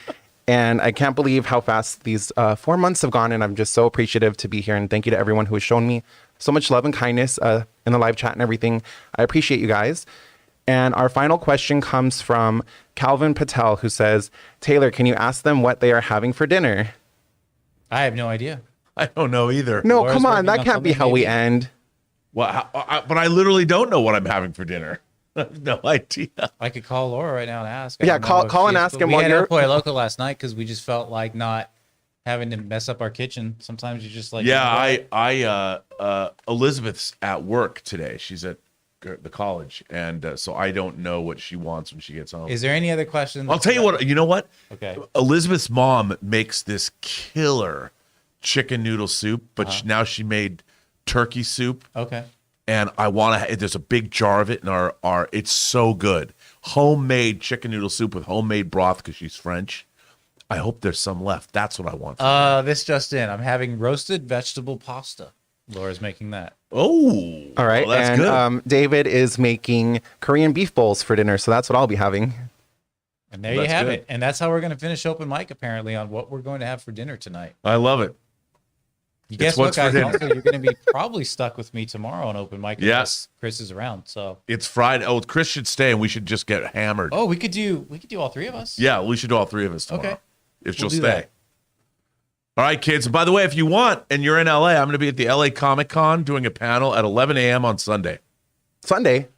and I can't believe how fast these 4 months have gone. And I'm just so appreciative to be here. And thank you to everyone who has shown me so much love and kindness in the live chat and everything. I appreciate you guys. And our final question comes from Calvin Patel, who says, Taylor, can you ask them what they are having for dinner? I have no idea. I don't know either. No, Laura's come on. working That on can't be something, how we maybe? end. Well, but I literally don't know what I'm having for dinner. I have no idea. I could call Laura right now and ask. I Yeah, don't know if call and she's- ask him We what had you're- El Pollo Loco last night because we just felt like not having to mess up our kitchen. Sometimes you just like, Yeah, Elizabeth's at work today. She's at the college, and so I don't know what she wants when she gets home. Is there any other questions? I'll tell you what. You know what? Okay. Elizabeth's mom makes this killer chicken noodle soup, but now she made turkey soup, Okay. and I want to. There's a big jar of it in our. It's so good. Homemade chicken noodle soup with homemade broth because she's French. I hope there's some left. That's what I want. This just in. I'm having roasted vegetable pasta. Laura's making that. Oh, All right. well, that's and good. David is making Korean beef bowls for dinner. So that's what I'll be having. And there you That's have good. it. And that's how we're going to finish open mic, apparently, on what we're going to have for dinner tonight. I love it. You guess what's what, for guys? dinner. Also, you're going to be probably stuck with me tomorrow on open mic. Yes. Unless Chris is around. So, It's Friday. Oh, Chris should stay, and we should just get hammered. we could do all three of us. Yeah, we should do all three of us tomorrow. Okay. If she'll We'll do stay. that. All right, kids. And by the way, if you want and you're in LA, I'm going to be at the LA Comic Con doing a panel at 11 a.m. on Sunday. Sunday.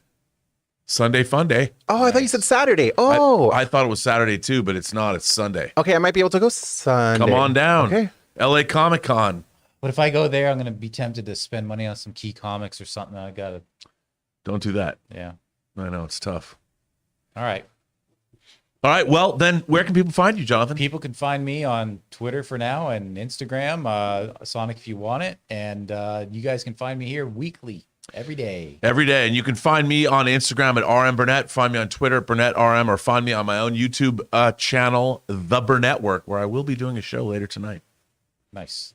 Sunday Fun Day. Oh, I thought you said Saturday. Oh, I thought it was Saturday too, but it's not. It's Sunday. okay. I might be able to go Sunday. Come on down. Okay. LA Comic Con. But if I go there, I'm going to be tempted to spend money on some key comics or something. I got to, Don't do that. yeah. I know it's tough. All right. All right. Well, then where can people find you, Jonathan? People can find me on Twitter for now and Instagram, Sonic if you want it. And you guys can find me here weekly Every day. Every day. And you can find me on Instagram at RM Burnett, find me on Twitter at Burnett RM, or find me on my own YouTube channel, The Burnett Work, where I will be doing a show later tonight. Nice.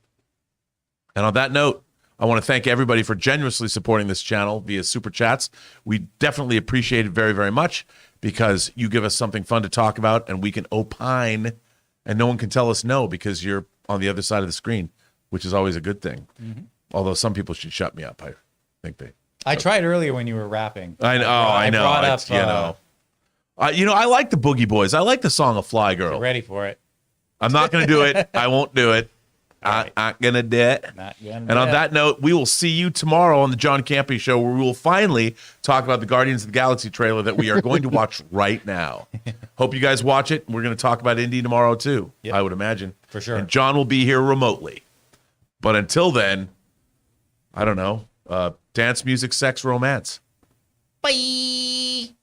And on that note, I want to thank everybody for generously supporting this channel via Super Chats. We definitely appreciate it very, very much because you give us something fun to talk about and we can opine and no one can tell us no because you're on the other side of the screen, which is always a good thing. Mm-hmm. Although some people should shut me up. I think they... I tried earlier when you were rapping. I know. I brought up, I like the Boogie Boys. I like the song of Fly Girl. ready for it. I'm not going to do it. I won't do it. Right. I'm not going to do it. And on that note, we will see you tomorrow on the John Campea Show, where we will finally talk about the Guardians of the Galaxy trailer that we are going to watch right now. Hope you guys watch it. We're going to talk about Indy tomorrow, too, Yep. I would imagine. For sure. And John will be here remotely. But until then, I don't know. Dance, music, sex, romance. Bye.